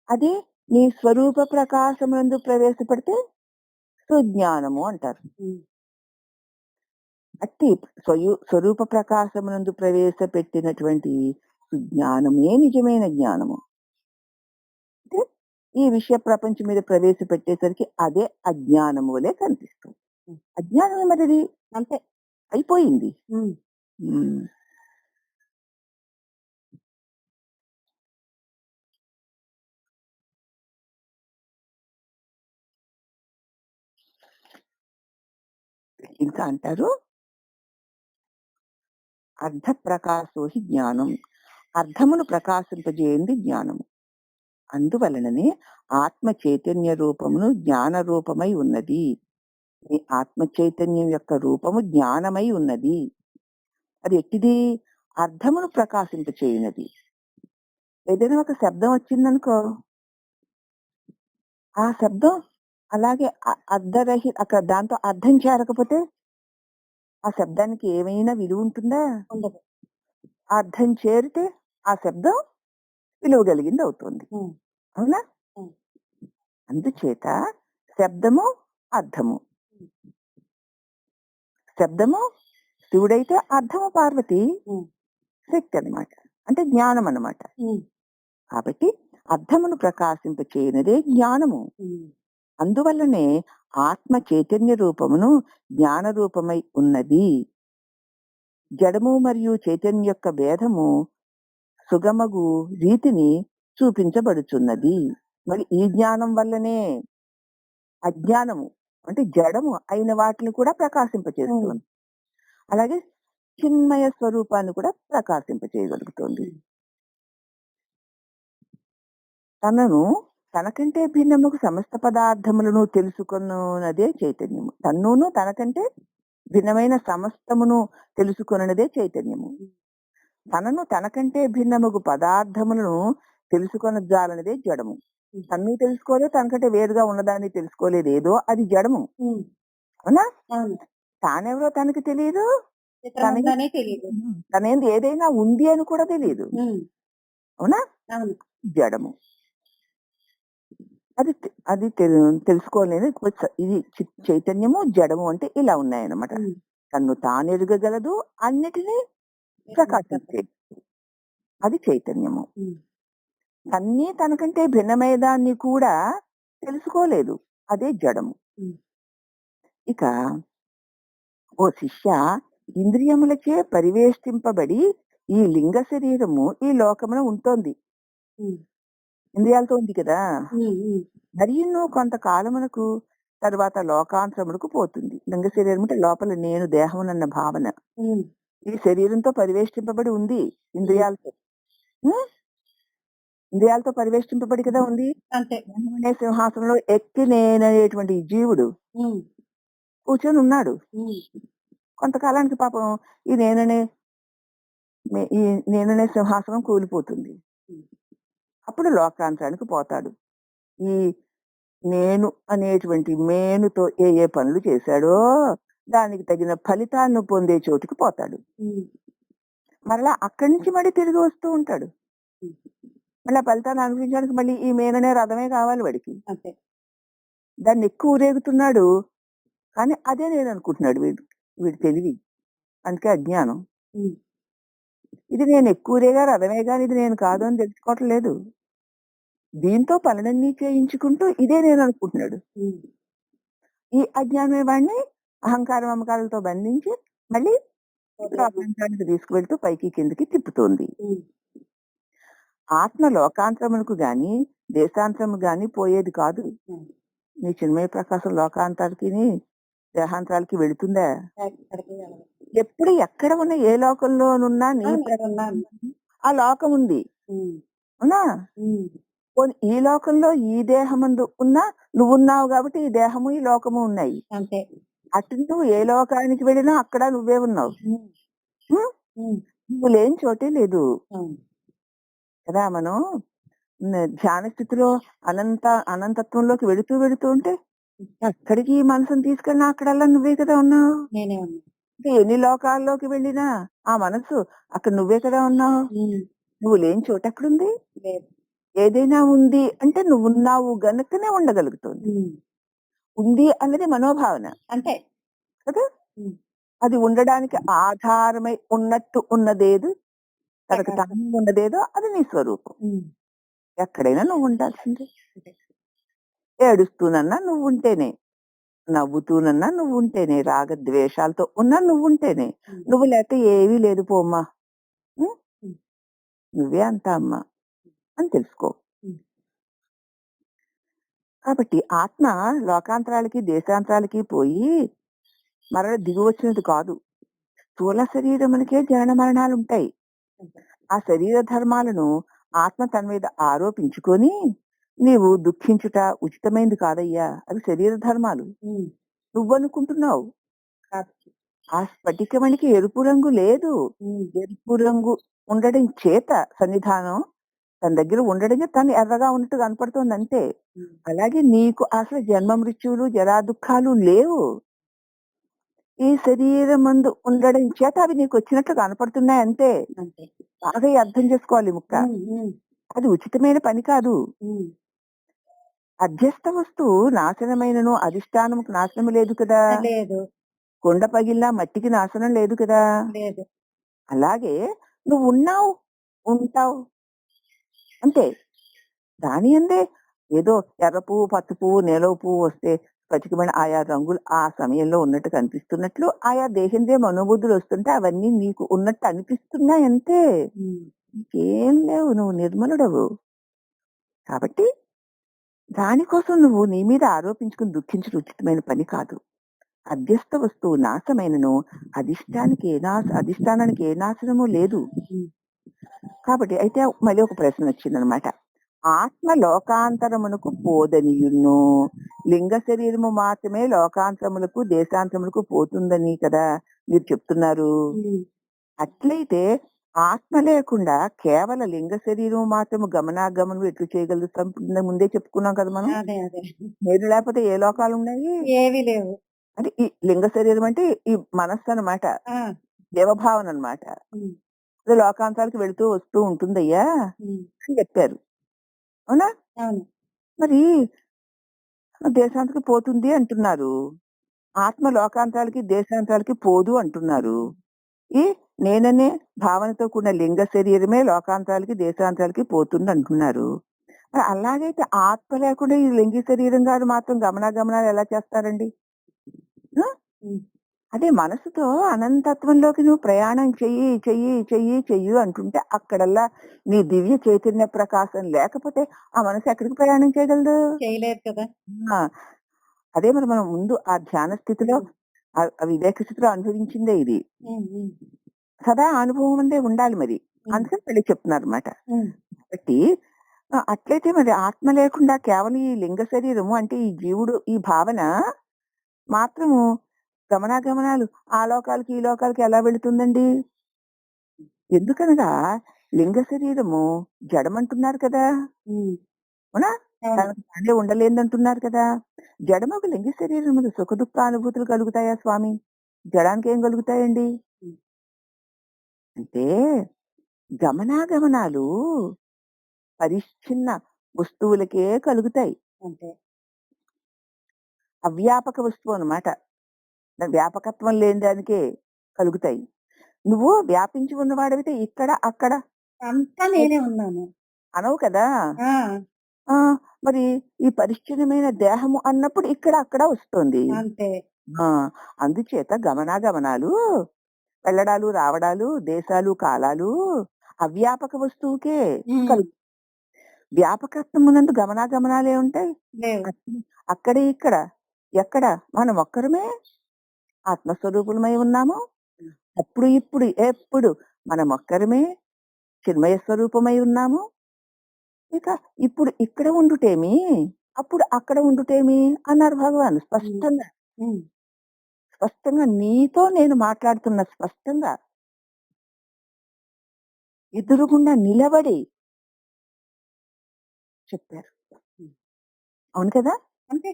అదే నీ స్వరూప ప్రకాశమునందు ప్రవేశపెడితే సుజ్ఞానము అంటారు. అట్టి స్వరూప ప్రకాశమునందు ప్రవేశపెట్టినటువంటి జ్ఞానమే నిజమైన జ్ఞానము. అంటే ఈ విషయ ప్రపంచం మీద ప్రవేశపెట్టేసరికి అదే అజ్ఞానము వలె కనిపిస్తుంది. అజ్ఞానం మరిది అంతే అయిపోయింది. ఇంకా అంటారు అర్ధ ప్రకాశోహి జ్ఞానం. అర్థమును ప్రకాశింపజేయండి జ్ఞానము. అందువలననే ఆత్మ చైతన్య రూపమును జ్ఞాన రూపమై ఉన్నది. ఈ ఆత్మ చైతన్యం యొక్క రూపము జ్ఞానమై ఉన్నది. అది ఎట్టిది? అర్థమును ప్రకాశింపచేయునది. ఏదైనా ఒక శబ్దం వచ్చిందనుకో, ఆ శబ్దం అలాగే అక్కడ దాంతో అర్థం చేరకపోతే ఆ శబ్దానికి ఏమైనా విలువ ఉంటుందా? ఉండదు. అర్థం చేరితే ఆ శబ్దం విలువ కలిగింది అవుతుంది. అవునా? అందుచేత శబ్దము అర్థము. శబ్దము శివుడైతే అర్థము పార్వతి, శక్తి అన్నమాట. అంటే జ్ఞానం అన్నమాట. కాబట్టి అర్థమును ప్రకాశింప చేయనదే జ్ఞానము. అందువల్లనే ఆత్మ చైతన్య రూపమును జ్ఞాన రూపమై ఉన్నది. జడము మరియు చైతన్య యొక్క భేదము సుగమగు రీతిని చూపించబడుచున్నది. మరి ఈ జ్ఞానం వల్లనే అజ్ఞానము అంటే జడము అయిన వాటిని కూడా ప్రకాశింపచేస్తుంది. అలాగే చిన్మయ స్వరూపాన్ని కూడా ప్రకాశింపచేయగలుగుతుంది. తనకంటే భిన్నముకు సమస్త పదార్థములను తెలుసుకున్నదే చైతన్యము. తన్నును తనకంటే భిన్నమైన సమస్తమును తెలుసుకున్నదే చైతన్యము. తనకంటే భిన్నముగు పదార్థములను తెలుసుకొనజాలన్నదే జడము. తన్ను తెలుసుకోలేదు, తనకంటే వేరుగా ఉన్నదాన్ని తెలుసుకోలేదు, ఏదో అది జడము. అవునా? తానెవరో తనకి తెలియదు, తనేంది ఏదైనా ఉంది అని కూడా తెలియదు. అవునా? జడము. అది తెలుసుకోలేని ఇది చైతన్యము జడము అంటే ఇలా ఉన్నాయన్నమాట. తన్ను తాను ఎరగగలదు, అన్నిటినీ ప్రకాశించే అది చైతన్యము. అన్నీ తనకంటే భిన్నమైన దాన్ని కూడా తెలుసుకోలేదు. అదే జడము. హ్మ్. ఇక ఓ శిష్య, ఇంద్రియములచే పరివేష్టింపబడి ఈ లింగ శరీరము ఈ లోకమున ఉంటోంది. హ్మ్. ఇంద్రియాలతో ఉంది కదా! హ్మ్. హ్మ్. మరియును కొంతకాలమునకు తరువాత లోకాంతరమునకు పోతుంది. లింగ శరీరం అంటే లోపల నేను దేహమునన్న భావన. హ్మ్. ఈ శరీరంతో పరివేష్టింపబడి ఉంది హ్మ్. ఇంద్రియాలతో. హ్మ్. ఇంద్రియాలతో పరివేష్టింపబడి కదా ఉంది. అంతే. దేహమనే సింహాసనంలో ఎక్కి నేననేటువంటి ఈ జీవుడు హ్మ్. కూర్చొని ఉన్నాడు. హ్మ్. కొంతకాలానికి పాపం ఈ నేననే ఈ నేననే సింహాసనం కూలిపోతుంది. హ్మ్. అప్పుడు లోకాంతరానికి పోతాడు. ఈ నేను అనేటువంటి మేనుతో ఏ పనులు చేశాడో దానికి తగిన ఫలితాలను పొందే చోటుకి పోతాడు. హ్మ్. మరలా అక్కడి నుంచి మళ్ళీ తిరిగి వస్తూ ఉంటాడు. హ్మ్. మళ్ళీ ఆ ఫలితాన్ని అనుభవించడానికి మళ్ళీ ఈ మేననే రథమే కావాలి వాడికి. అంతే. దాన్ని ఎక్కువ ఊరేగుతున్నాడు. కానీ అదే నేను అనుకుంటున్నాడు వీడు. వీడి తెలివి. అందుకే అజ్ఞానం. హ్మ్. ఇది నేను ఎక్కువ ఊరేగా రథమే గాని ఇది నేను కాదు అని తెలుసుకోవటం లేదు. దీంతో పనులన్నీ చేయించుకుంటూ ఇదే నేను అనుకుంటున్నాడు. హ్మ్. ఈ అజ్ఞానమే వాడిని అహంకార మమకారాలతో బంధించి మళ్ళీ వదిలేయమని. లోకాంతరానికి తీసుకువెళ్తూ పైకి కిందకి తిప్పుతోంది. హ్మ్. ఆత్మ లోకాంతరములకు గాని దేశాంతరము గాని పోయేది కాదు. హ్మ్. నీ చిన్మయ ప్రకాశం లోకాంతాలకిని దేహాంతరాలకి వెళుతుందా? ఎక్కడికి వెళ్ళదు. ఎప్పుడు ఎక్కడ ఉన్న ఏ లోకంలోనున్నా నీ నేనున్నాను. ప్రకాశం ఆ లోకం ఉంది. హ్మ్. అవునా? హ్మ్. పోనీ ఈ లోకంలో ఈ దేహమందు ఉన్నా నువ్వున్నావు కాబట్టి ఈ దేహము ఈ లోకము ఉన్నాయి. అంతే. అటు నువ్వు ఏ లోకానికి వెళ్ళినా అక్కడ నువ్వే ఉన్నావు. హ్మ్. హ్మ్. హ్మ్. నువ్వు లేని చోటే లేదు అవును. కదా! మనం ధ్యాన స్థితిలో అనంతత్వంలోకి వెళుతూ ఉంటే ఎక్కడికి ఈ మనసుని తీసుకెళ్ళినా అక్కడల్లా నువ్వే కదా ఉన్నావు. నేనే ఉన్నా. ఇంకా ఎన్ని లోకాల్లోకి వెళ్ళినా ఆ మనసు అక్కడ నువ్వే కదా ఉన్నావు. హ్మ్. నువ్వు లేని చోటు ఎక్కడుంది? లేదు. ఏదైనా ఉంది అంటే నువ్వున్నావు గనుకనే ఉండగలుగుతుంది. హ్మ్. ఉంది అన్నది మనోభావన అంతే. కదా! హ్మ్. అది ఉండడానికి ఆధారమై ఉన్నట్టు ఉన్నదేదు, తనకు ప్రకాశం. తాను ఉన్నదేదో అది నీ స్వరూపం. హ్మ్. ఎక్కడైనా నువ్వు ఉండాల్సిందే. అంతే. ఏడుస్తూనన్నా నువ్వుంటేనే, నవ్వుతూనన్నా నువ్వుంటేనే, రాగద్వేషాలతో ఉన్నా నువ్వుంటేనే. హ్మ్. నువ్వు లేతే ఏమీ లేదు పో అమ్మా. హ్మ్. హ్మ్. నువ్వే అంతా అమ్మా అని తెలుసుకో. హ్మ్. కాబట్టి ఆత్మ లోకాంతరాలకి, దేశాంతరాలకి పోయి మరల దిగువచ్చినది కాదు. స్థూల శరీరమునకే జనన మరణాలుంటాయి. అంతే. ఆ శరీర ధర్మాలను ఆత్మ తన మీద ఆరోపించుకొని నీవు దుఃఖించుట ఉచితమైంది కాదయ్యా. అవి శరీర ధర్మాలు. హ్మ్. నువ్వనుకుంటున్నావు. కాదు. ఆ స్ఫటికమణికి ఎరుపు రంగు లేదు. హ్మ్. ఎరుపు రంగు ఉండడం చేత సన్నిధానం తన దగ్గర ఉండడం చేత తను ఎర్రగా ఉన్నట్టు కనపడుతోంది అంతే. హ్మ్. అలాగే నీకు అసలు జన్మ మృత్యువులు, జరా దుఃఖాలు లేవు. ఈ శరీరమందు ఉండడం చేత అవి నీకొచ్చినట్లు కనపడుతున్నాయి అంతే. అంతే. బాగా ఈ అర్థం చేసుకోవాలి ఈ ముక్క. హ్మ్. హ్మ్. అది ఉచితమైన పని కాదు. హ్మ్. అధ్యస్థ వస్తువు నాశనమైనను అధిష్టానముకు నాశనము లేదు కదా! లేదు. కొండ పగిలినా మట్టికి నాశనం లేదు కదా! లేదు. అలాగే నువ్వున్నావు, ఉంటావు అంతే. దాని యందే ఏదో ఎర్ర పువ్వు, పచ్చ పువ్వు, నీలవ పువ్వు వస్తే స్ఫటికమైన ఆయా రంగులు ఆ సమయంలో ఉన్నట్టు కనిపిస్తున్నట్లు ఆయా దేహందే మనోబుద్ధులు వస్తుంటే అవన్నీ నీకు ఉన్నట్టు అనిపిస్తున్నాయి అంతే. హ్మ్. నీకేం లేవు. నువ్వు నిర్మలుడవు. కాబట్టి దానికోసం నువ్వు నీ మీద ఆరోపించుకుని దుఃఖించడం ఉచితమైన పని కాదు. అధ్యస్థ వస్తువు నాశమైనను అధిష్టానానికి ఏ నాశనము లేదు. హ్మ్. కాబట్టి అయితే మళ్ళీ ఒక ప్రశ్న వచ్చిందనమాట. ఆత్మ లోకాంతరమునకు పోదనియును లింగ శరీరము మాత్రమే లోకాంతరములకు దేశాంతరములకు పోతుందని కదా మీరు చెప్తున్నారు. హ్మ్. అట్లయితే ఆత్మ లేకుండా కేవల లింగ శరీరం మాత్రము గమనాగమనం ఎట్లు చేయగలుగుతాం? ముందే చెప్పుకున్నాం కదా మనం. అదే. అదే. మీరు లేకపోతే ఏ లోకాలు ఉన్నాయి? ఏవి లేవు. అంటే ఈ లింగ శరీరం అంటే ఈ మనస్సు అన్నమాట. ఆ! దేవభావన అన్నమాట. హ్మ్. ఇది లోకాంతాలకు వెళుతూ వస్తూ ఉంటుందయ్యా హ్మ్. అని చెప్పారు. అవునా? అవును. మరి దేశాంతరికి పోతుంది అంటున్నారు. ఆత్మ లోకాంతాలకి, దేశాంతాలకి పోదు అంటున్నారు. ఈ నేననే భావనతో కూడిన లింగ శరీరమే లోకాంతరాలకి, దేశాంతరాలకి పోతుంది అంటున్నారు. మరి అలాగైతే ఆత్మ లేకుండా ఈ లింగ శరీరం గారు మాత్రం గమనాగమనాలు ఎలా చేస్తారండి? ఆ! హ్మ్. అదే మనసుతో అనంతత్వంలోకి నువ్వు ప్రయాణం చెయ్యి, చెయ్యి, చెయ్యి, చెయ్యు అంటుంటే అక్కడల్లా నీ దివ్య చైతన్య ప్రకాశం లేకపోతే ఆ మనసు ఎక్కడికి ప్రయాణం చేయగలదు? చేయలేదు కదా! ఆ! అదే మరి మనం ముందు ఆ ధ్యాన స్థితిలో హ్మ్. ఆ వివేక స్థితిలో అనుభవించిందే ఇది. హ్మ్. హ్మ్. సదా అనుభవం అందే ఉండాలి మరి. హ్మ్. అందుకని పెళ్లి చెప్తున్నారన్నమాట. హ్మ్. కాబట్టి అట్లయితే మరి ఆత్మ లేకుండా కేవలం ఈ లింగ శరీరము అంటే ఈ జీవుడు ఈ భావన మాత్రము గమనాగమనాలు ఆ లోకాలకి, ఈ లోకాలకి ఎలా వెళుతుందండి? ఎందుకనగా లింగ శరీరము జడమంటున్నారు కదా! హ్మ్. అవునా? అవును. తనకు తానే ఉండలేదంటున్నారు కదా! జడమొక లింగ శరీరములు సుఖ దుఃఖానుభూతులు కలుగుతాయా స్వామి? జడానికి ఏం కలుగుతాయండి? హ్మ్. అంటే గమనాగమనాలు పరిచ్ఛిన్న వస్తువులకే కలుగుతాయి. అంతే. అవ్యాపక వస్తువు అన్నమాట. వ్యాపకత్వం లేని దానికే కలుగుతాయి. నువ్వు వ్యాపించి ఉన్నవాడివితే ఇక్కడ, అక్కడ అంతా నేనే ఉన్నాను. అనవు కదా! ఆ! ఆ! మరి ఈ పరిచ్ఛిన్నమైన దేహము అన్నప్పుడు ఇక్కడ, అక్కడ వస్తుంది. అంతే. ఆ! అందుచేత గమనాగమనాలు, వెళ్ళడాలు, రావడాలు, దేశాలు, కాలాలు అవ్యాపక వస్తువుకే హ్మ్. కలుగు వ్యాపకత్వమునందు గమనాగమనాలే ఉంటాయి. లేవు. అక్కడే ఇక్కడ, ఎక్కడ మనమొక్కరమే ఆత్మస్వరూపులమై ఉన్నాము. హ్మ్. అప్పుడు, ఇప్పుడు, ఎప్పుడు మనమొక్కరమే చిన్మయ స్వరూపమై ఉన్నాము. ఇక ఇప్పుడు ఇక్కడ ఉండుటేమి, అప్పుడు అక్కడ ఉండుటేమి అన్నారు భగవాన్ హ్మ్. స్పష్టంగా. హ్మ్. స్పష్టంగా నీతో నేను మాట్లాడుతున్న స్పష్టంగా ఎదురుగుండా నిలబడి చెప్పారు. హ్మ్. అవును కదా! అంతే.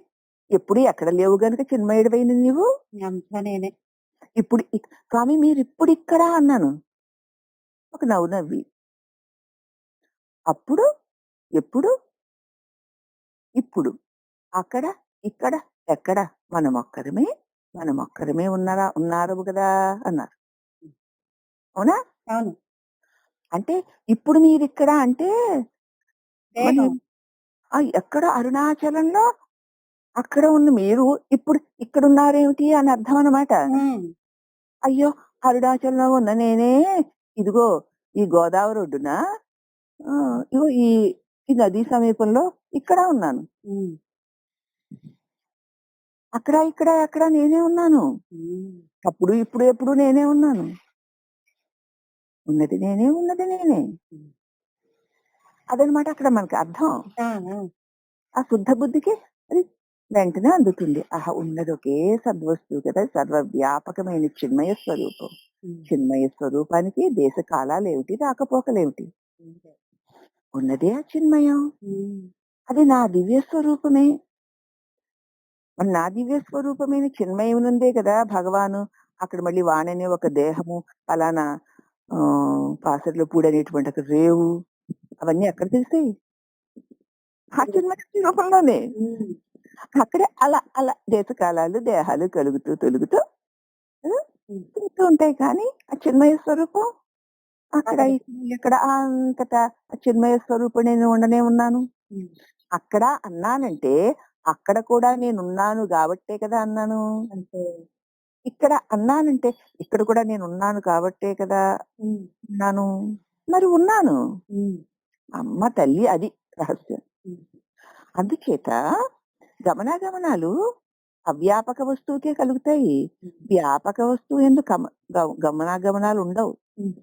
ఎప్పుడు ఎక్కడ లేవు గనుక చిన్మయుడివైన నీవు. అంతా నేనే. ఇప్పుడు స్వామి మీరిప్పుడిక్కడ అన్నాను. ఒక నవ్వు నవ్వి. అప్పుడు, ఎప్పుడు, ఇప్పుడు, అక్కడ, ఇక్కడ, ఎక్కడ మనమొక్కరమే, మనమొక్కరమే ఉన్నారు గదా! అన్నారు. హ్మ్. అవునా? అవును. అంటే ఇప్పుడు మీరిక్కడ అంటే మరి దేహం. ఎక్కడ అరుణాచలంలో అక్కడ ఉన్న మీరు ఇప్పుడు ఇక్కడున్నారేమిటి అని అర్థం అన్నమాట. హ్మ్. అయ్యో! అరుణాచలంలో ఉన్న నేనే ఇదిగో ఈ గోదావరి ఒడ్డున ఇగో ఈ నదీ సమీపంలో ఇక్కడ ఉన్నాను. హ్మ్. అక్కడ, ఇక్కడ, ఎక్కడ నేనే ఉన్నాను. హ్మ్. అప్పుడు, ఇప్పుడు, ఎప్పుడు నేనే ఉన్నాను. ఉన్నది నేనే, ఉన్నది నేనే. హ్మ్. అదనమాట అక్కడ మనకి అర్థం. ఆ! ఆ! ఆ శుద్ధ బుద్ధికి అది వెంటనే అందుతుంది. ఆహా! ఉన్నది ఒకే సద్వస్తువు కదా! సర్వవ్యాపకమైన చిన్మయ స్వరూపం. హ్మ్. చిన్మయ స్వరూపానికి దేశ కాలాలేమిటి, రాకపోకలేమిటి. అంతే. ఉన్నదే ఆ చిన్మయం. హ్మ్. అది నా దివ్య స్వరూపమే. మరి నా దివ్య స్వరూపమైన చిన్మయమునందే కదా భగవాను అక్కడ మళ్ళీ వాణనే ఒక దేహము, పలానా పాసర్లో పూడనేటువంటి ఒక రేవు అవన్నీ ఎక్కడ తెలిసాయి? ఆ చిన్మయ రూపంలోనే. హ్మ్. అక్కడే అలా అలా దేశకాలాలు, దేహాలు కలుగుతూ, తొలుగుతూ ఆ! హ్మ్. తిరుగుతూ ఉంటాయి కానీ, ఆ చిన్మయ స్వరూపం అక్కడ, ఆగదు. ఇక్కడ అంతటా ఆ చిన్మయ స్వరూపం నేను ఉండనే ఉన్నాను. హ్మ్. అక్కడ అన్నానంటే, అక్కడ కూడా నేనున్నాను గాబట్టే కదా అన్నాను. అంతే. ఇక్కడ అన్నానంటే, ఇక్కడ కూడా నేనున్నాను కాబట్టే కదా హ్మ్. ఉన్నాను. మరి ఉన్నాను. హ్మ్. అమ్మ తల్లి అది రహస్యం. హ్మ్. అందుచేత గమనాగమనాలు అవ్యాపక వస్తువుకే కలుగుతాయి. హ్మ్. వ్యాపక వస్తువు ఎందు గమనాగమనాలు ఉండవు. హ్మ్.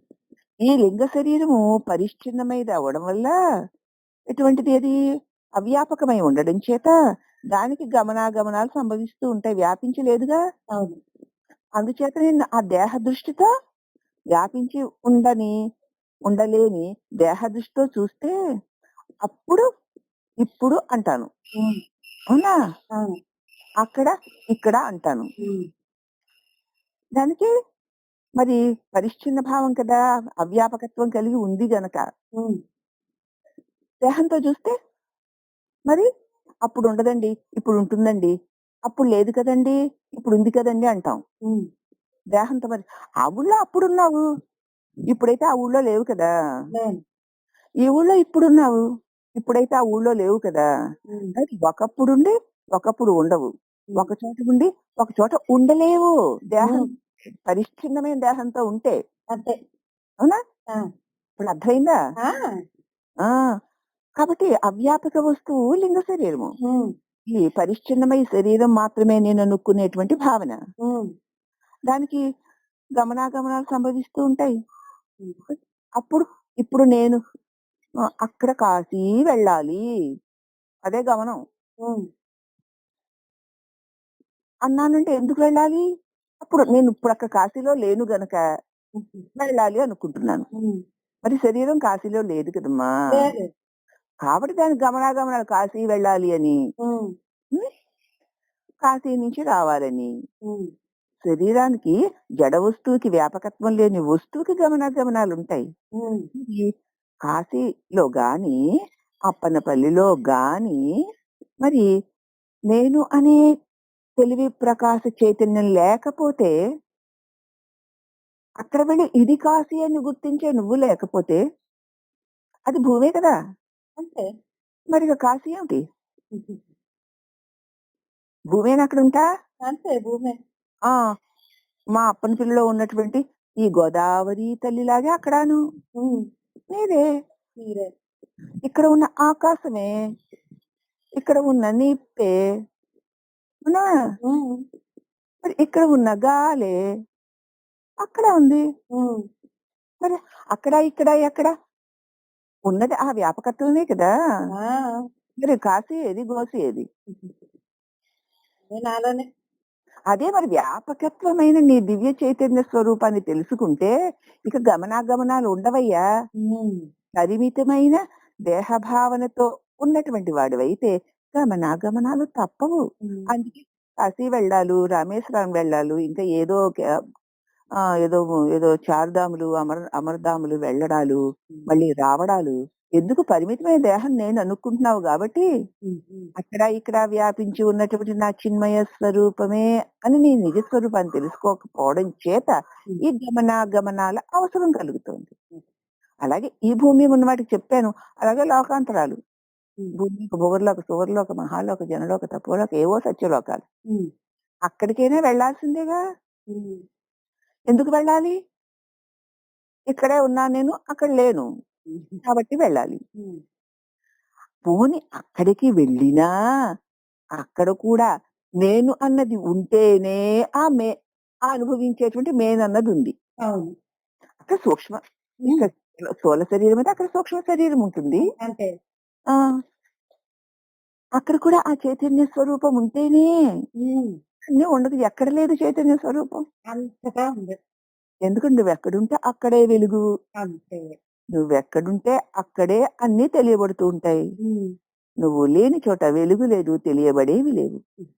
ఈ లింగ శరీరము పరిచ్ఛిన్నమైనది అవ్వడం వల్ల ఎటువంటిది అది అవ్యాపకమై ఉండడం చేత దానికి గమనాగమనాలు సంభవిస్తూ ఉంటాయి. వ్యాపించి లేదుగా. అవును. అందుచేత నేను ఆ దేహ దృష్టితో వ్యాపించి ఉండలేని దేహ దృష్టితో చూస్తే అప్పుడు, ఇప్పుడు అంటాను. హ్మ్. అవునా? అవును. అక్కడ, ఇక్కడ అంటాను. హ్మ్. దానికి మరి పరిచ్ఛిన్న భావం కదా! అవ్యాపకత్వం కలిగి ఉంది గనక. హ్మ్. దేహంతో చూస్తే మరి అప్పుడు ఉండదండి. ఇప్పుడు ఉంటుందండి. అప్పుడు లేదు కదండీ! ఇప్పుడు ఉంది కదండీ అంటాం. హ్మ్. దేహంతో మరి అవునులే అప్పుడున్నావు. ఇప్పుడైతే ఆ ఊళ్ళో లేవు కదా! లేను. ఈ ఊళ్ళో ఇప్పుడున్నావు. ఇప్పుడైతే ఆ ఊళ్ళో లేవు కదా! హ్మ్. అది ఒకప్పుడుండి, ఒకప్పుడు ఉండవు. హ్మ్. ఒక చోట ఉండి, ఒక చోట ఉండలేవు. దేహం హ్మ్. పరిచ్ఛిన్నమైన దేహంతో ఉంటే. అంతే. అవునా? ఆ! ఇప్పుడు అర్థమైందా? ఆ! ఆ! కాబట్టి అవ్యాపక వస్తువు లింగ శరీరము. హ్మ్. ఈ పరిచ్ఛిన్నమై శరీరం మాత్రమే నేననుకునేటువంటి భావన. హ్మ్. దానికి గమనాగమనాలు సంభవిస్తూ ఉంటాయి. హ్మ్. అప్పుడు ఇప్పుడు నేను అక్కడ కాశీ వెళ్ళాలి. అదే గమనం. హ్మ్. అన్నానంటే ఎందుకు వెళ్ళాలి? అప్పుడు నేనిప్పుడు అక్కడ కాశీలో లేను గనక హుహు. వెళ్ళాలి అనుకుంటున్నాను. హ్మ్. మరి శరీరం కాశీలో లేదు కదమ్మా! లేదు. కాబట్టి దానికి గమనాగమనాలు కాశీ వెళ్ళాలి అని. హ్మ్. హ్మ్. కాశీ నుంచి రావాలని. హ్మ్. శరీరానికి జడ వస్తువుకి వ్యాపకత్వం లేని వస్తువుకి గమనాగమనాలుంటాయి. హ్మ్. ఈ కాశీలో గాని, అప్పన్నపల్లిలో గాని మరి నేను అనే తెలివి ప్రకాశ చైతన్యం లేకపోతే అక్కడ వెళ్ళి ఇది కాశీ అని గుర్తించే నువ్వు లేకపోతే అది భూమే కదా! అంతే. మరిక కాశీ ఏమిటి? హుహు. భూమేనా అక్కడుంటా? అంతే భూమే. ఆ! మా అప్పనపిల్లిలో ఉన్నటువంటి ఈ గోదావరి తల్లిలాగే అక్కడాను. హ్మ్. నీరే. మీరే. ఇక్కడ ఉన్న ఆకాశమే. ఇక్కడ ఉన్న నిప్పే. అవునా? హ్మ్. మరి ఇక్కడ ఉన్న గాలే అక్కడ ఉంది. హ్మ్. మరి అక్కడ, ఇక్కడ, ఎక్కడ ఉన్నది ఆ వ్యాపకత్వమే కదా! ఆ! మరి కాశీ ఏది? గోసి ఏది? అదే నాలోనే. అదే మరి వ్యాపకత్వమైన నీ దివ్య చైతన్య స్వరూపాన్ని తెలుసుకుంటే ఇక గమనాగమనాలు ఉండవయ్యా. హ్మ్. పరిమితమైన దేహ భావనతో ఉన్నటువంటి వాడివైతే గమనాగమనాలు తప్పవు. హ్మ్. అందుకే కాశీ వెళ్ళాలు, రామేశ్వరం వెళ్ళాలు, ఇంకా ఏదో ఏదో ఏదో చారుధాములు, అమరధాములు వెళ్ళడాలు, హ్మ్. మళ్ళీ రావడాలు. ఎందుకు పరిమితమైన దేహం నేను అనుకుంటున్నావు గాబట్టి, హుహు. అక్కడ ఇక్కడ వ్యాపించి ఉన్నటువంటి నా చిన్మయ స్వరూపమే అని నీ నిజ స్వరూపాన్ని తెలుసుకోకపోవడం చేత హ్మ్. ఈ గమనాగమనాల అవసరం కలుగుతోంది. అలాగే ఈ భూమి మీద ఉన్న వాటికి చెప్పాను. అలాగే లోకాంతరాలు. హ్మ్. భూమిలోక, భువర్లోక, సువర్లోక, మహాలోక, జనలోక, తపోలోక ఏవో సత్యలోకాలు. హ్మ్. అక్కడికైనా వెళ్ళాల్సిందేగా! హ్మ్. ఎందుకు వెళ్ళాలి? ఇక్కడే ఉన్నాను నేను, అక్కడ లేను. హుహు. కాబట్టి వెళ్ళాలి. హ్మ్. పోనీ అక్కడికి వెళ్ళినా, అక్కడ కూడా నేను అన్నది ఉంటేనే ఆ అనుభవించేటువంటి మేనన్నదుంది. అవును. అక్కడ సూక్ష్మ హ్మ్. ఇక్కడ స్థూల శరీరం అయితే అక్కడ సూక్ష్మ శరీరం ఉంటుంది. అంతే. ఆ! అక్కడ కూడా ఆ చైతన్య స్వరూపం ఉంటేనే హ్మ్. అన్నీ ఉండదు. ఎక్కడ లేదు చైతన్య స్వరూపం. అంతగా ఉంది. ఎందుకంటే నువ్వెక్కడుంటే అక్కడే వెలుగు. అంతే. నువ్వెక్కడుంటే అక్కడే అన్నీ తెలియబడుతూ ఉంటాయి. హ్మ్. నువ్వు లేని చోట వెలుగు లేదు, తెలియబడేవి లేవు. హ్మ్.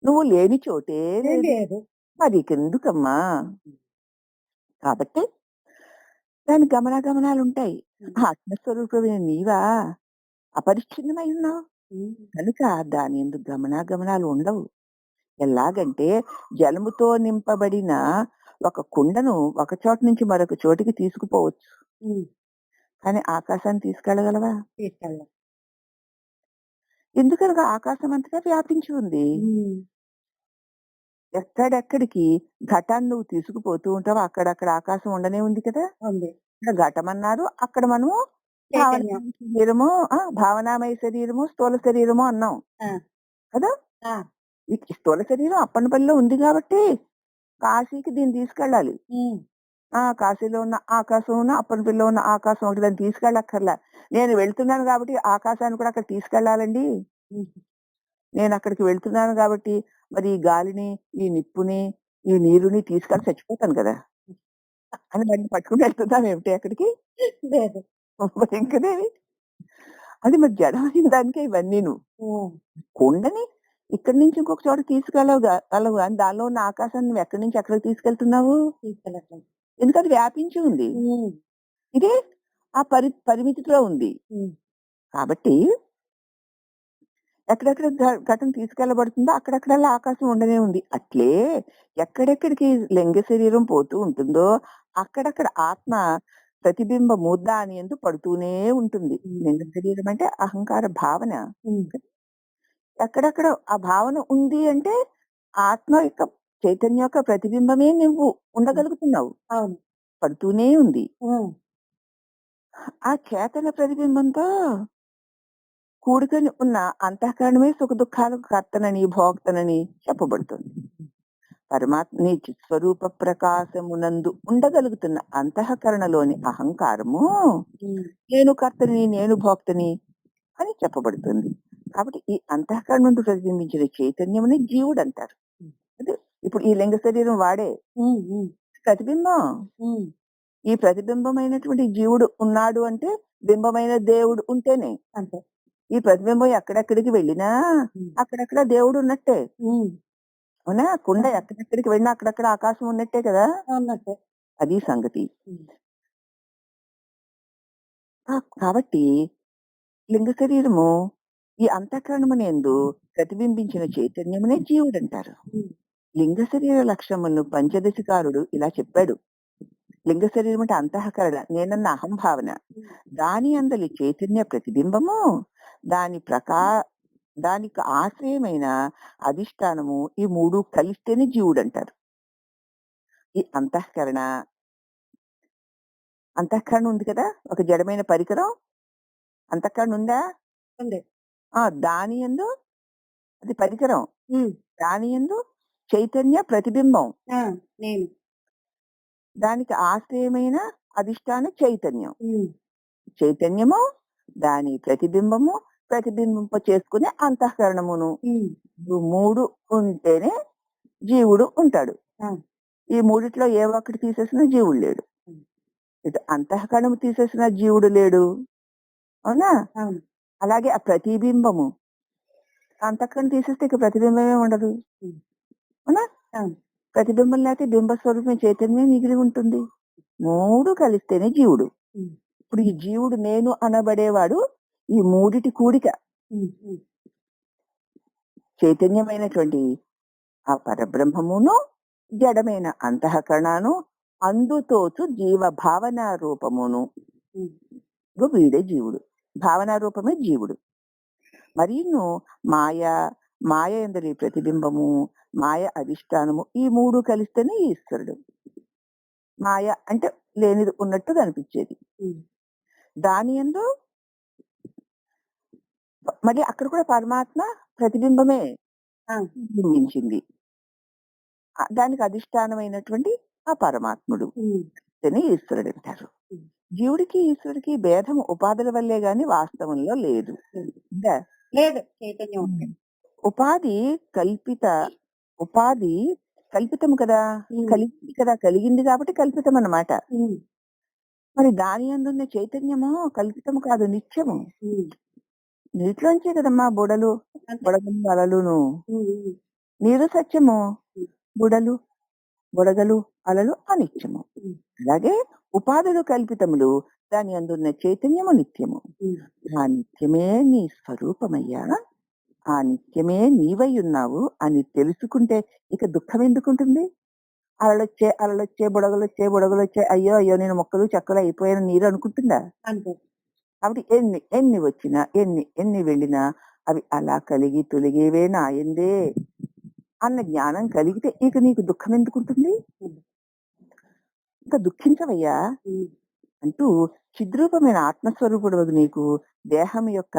నువ్వు లేని చోటే లేదు. లేదు. మరికెందుకమ్మా? హ్మ్. కాబట్టి దాని గమనాలుంటాయి. హ్మ్. ఆత్మస్వరూపమైన నీవా అపరిచ్ఛిన్నమై ఉన్నావు. హ్మ్. కనుక దాని యందు గమనాలు ఉండవు. ఎలాగంటే జలముతో నింపబడిన ఒక కుండను ఒక చోట నుంచి మరొక చోటికి తీసుకుపోవచ్చు. హ్మ్. కానీ ఆకాశాన్ని తీసుకెళ్ళగలవా? తీసుకెళ్ళం. ఎందుకనగా ఆకాశం అంతటా వ్యాపించి ఉంది. హ్మ్. ఎక్కడెక్కడికి ఘటాన్ని నువ్వు తీసుకుపోతూ ఉంటావో అక్కడక్కడ ఆకాశం ఉండనే ఉంది కదా! ఉంది. ఇక్కడ ఘటమన్నారు. అక్కడ మనము చైతన్యం. భావనామయ శరీరము భావనామయ శరీరము, స్థూల శరీరము అన్నాం. ఆ! కదా! ఆ! ఈ స్థూల శరీరం అప్పన్నపల్లిలో ఉంది గాబట్టి కాశీకి దీన్ని తీసుకెళ్ళాలి. హ్మ్. కాశీలో ఉన్న ఆకాశమును, అప్పన్నపల్లిలో ఉన్న ఆకాశం ఒకటి దాన్ని తీసుకెళ్ళక్కర్లా. నేను వెళ్తున్నాను గాబట్టి ఆకాశాన్ని కూడా అక్కడికి తీసుకెళ్ళాలండి. హుహు. నేనక్కడికి వెళ్తున్నాను గాబట్టి మరి ఈ గాలిని, ఈ నిప్పుని, ఈ నీరుని తీసుకెళ్ళి చచ్చిపోతాను గదా! అని దాన్ని పట్టుకొని వెళ్తున్నామేమిటి అక్కడికి? లేదు. మరి ఇంకనేమి? అది మరి జడమైన దానికే ఇవన్నీను. హ్మ్. కుండని ఇక్కడి నుంచి ఇంకొక చోటకి గలవు గాని దానిలో ఉన్న ఆకాశాన్ని నువ్వెక్కడి నుంచి ఎక్కడికి తీసుకెళ్తున్నావు? తీసుకెళ్ళట్లేదు. ఎందుకది వ్యాపించి ఉంది. హ్మ్. ఇది ఆ పరిమితిలో ఉంది. హ్మ్. కాబట్టి ఎక్కడెక్కడ ఘటన తీసుకెళ్లబడుతుందో అక్కడక్కడల్లా ఆకాశం ఉండనే ఉంది. అట్లే ఎక్కడెక్కడికి లింగ శరీరం పోతూ ఉంటుందో అక్కడక్కడ ఆత్మ ప్రతిబింబము దాని యందు పడుతూనే ఉంటుంది. లింగ శరీరం అంటే అహంకార భావన. ఎక్కడెక్కడ ఆ భావన ఉంది అంటే ఆత్మ యొక్క చైతన్యం యొక్క ప్రతిబింబమే నువ్వు ఉండగలుగుతున్నావు. అవును. పడుతూనే ఉంది. ఆ చేతన ప్రతిబింబంతో కూడుకొని ఉన్న అంతఃకరణమే సుఖ దుఃఖాలకు కర్తనని భోక్తనని చెప్పబడుతుంది. పరమాత్మ నీ చిత్స్వరూప ప్రకాశమునందు ఉండగలుగుతున్న అంతఃకరణలోని అహంకారము నేను కర్తని నేను భోక్తని అని చెప్పబడుతుంది. కాబట్టి ఈ అంతఃకరణ నుండి ప్రతిబింబించిన చైతన్యముని జీవుడు అంటారు. అంటే ఇప్పుడు ఈ లింగ శరీరం వాడే ప్రతిబింబం. ఈ ప్రతిబింబమైనటువంటి జీవుడు ఉన్నాడు అంటే బింబమైన దేవుడు ఉంటేనే. అంతే. ఈ ప్రతిబింబం ఎక్కడెక్కడికి వెళ్ళినా అక్కడక్కడ దేవుడు ఉన్నట్టే. అవునా? కుండ ఎక్కడెక్కడికి వెళ్ళినా అక్కడక్కడ ఆకాశం ఉన్నట్టే కదా. ఉన్నట్టే. అది సంగతి. కాబట్టి లింగ శరీరము ఈ అంతఃకరణమునందు ప్రతిబింబించిన చైతన్యమునే జీవుడు అంటారు. లింగ శరీర లక్షణములను పంచదశికారుడు ఇలా చెప్పాడు. లింగ శరీరం అంటే అంతఃకరణ నేనన్న అహంభావన, దాని అందలి చైతన్య ప్రతిబింబము, దానికి ఆశ్రయమైన అధిష్టానము, ఈ మూడు కలిస్తేనే జీవుడు అంటారు. ఈ అంతఃకరణ ఉంది కదా, ఒక జడమైన పరికరం. అంతఃకరణ ఉందా? దాని యందు అది పరికరం, దాని యందు చైతన్య ప్రతిబింబం, నేను దానికి ఆశ్రయమైన అధిష్టాన చైతన్యం. చైతన్యము దాని ప్రతిబింబము, ప్రతిబింబింప చేసుకునే అంతఃకరణమును, మూడు ఉంటేనే జీవుడు ఉంటాడు. ఈ మూడిట్లో ఏ ఒక్కటి తీసేసినా జీవుడు లేడు. ఇటు అంతఃకరణము తీసేసిన జీవుడు లేడు. అవునా? అలాగే ఆ ప్రతిబింబము, అంతఃకరణ తీసేస్తే ఇక ప్రతిబింబమే ఉండదు. అవునా? ప్రతిబింబం లేకపోతే బింబ స్వరూపం చైతన్యం మిగిలి ఉంటుంది. మూడు కలిస్తేనే జీవుడు. ఇప్పుడు ఈ జీవుడు నేను అనబడేవాడు ఈ మూడిటి కూడిక. చైతన్యమైనటువంటి ఆ పరబ్రహ్మమును, జడమైన అంతఃకరణను, అందుతోచు జీవ భావన రూపమును, వీడే జీవుడు. భావన రూపమే జీవుడు. మరియు మాయ ఎందరి ప్రతిబింబము, మాయ అధిష్టానము, ఈ మూడు కలిస్తేనే ఈశ్వరుడు. మాయ అంటే లేనిది ఉన్నట్టు కనిపించేది. దాని యందు మళ్ళీ అక్కడ కూడా పరమాత్మ ప్రతిబింబమే బింబించింది. దానికి అధిష్టానమైనటువంటి ఆ పరమాత్ముడు ఈశ్వరుడు అంటారు. జీవుడికి ఈశ్వరుడికి భేదం ఉపాధుల వల్లే గాని వాస్తవంలో లేదు. చైతన్యం ఉపాధి కల్పితము కదా, కలిగింది కదా, కలిగింది కాబట్టి కల్పితం అన్నమాట. మరి దాని అందున్న చైతన్యము కల్పితము కాదు, నిత్యము. నీటిలోంచే కదమ్మా బుడగలు అలలును. నీరు సత్యము, బుడగలు అలలు అనిత్యము. అలాగే ఉపాధులు కల్పితములు, దాని అందున్న చైతన్యము నిత్యము. ఆ నిత్యమే నీ స్వరూపమయ్యా, ఆ నిత్యమే నీవై ఉన్నావు అని తెలుసుకుంటే ఇక దుఃఖం ఎందుకుంటుంది? అలలొచ్చే బుడగలొచ్చే అయ్యో అయ్యో నేను మొక్కలు చెక్కలు అయిపోయాను నీరు అనుకుంటుందా? కాబట్టి ఎన్ని వచ్చినా ఎన్ని వెళ్ళినా అవి అలా కలిగి తొలిగేవే నాయందే అన్న జ్ఞానం కలిగితే ఇక నీకు దుఃఖం ఎందుకుంటుంది? ఇంకా దుఃఖించవయ్యా అంటూ చిద్రూపమైన ఆత్మస్వరూపుడు నీకు దేహం యొక్క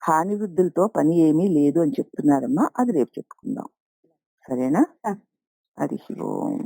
హాని వృద్ధులతో పని ఏమీ లేదు అని చెప్తున్నారమ్మా. అది రేపు చెప్పుకుందాం, సరేనా? హరి ఓం.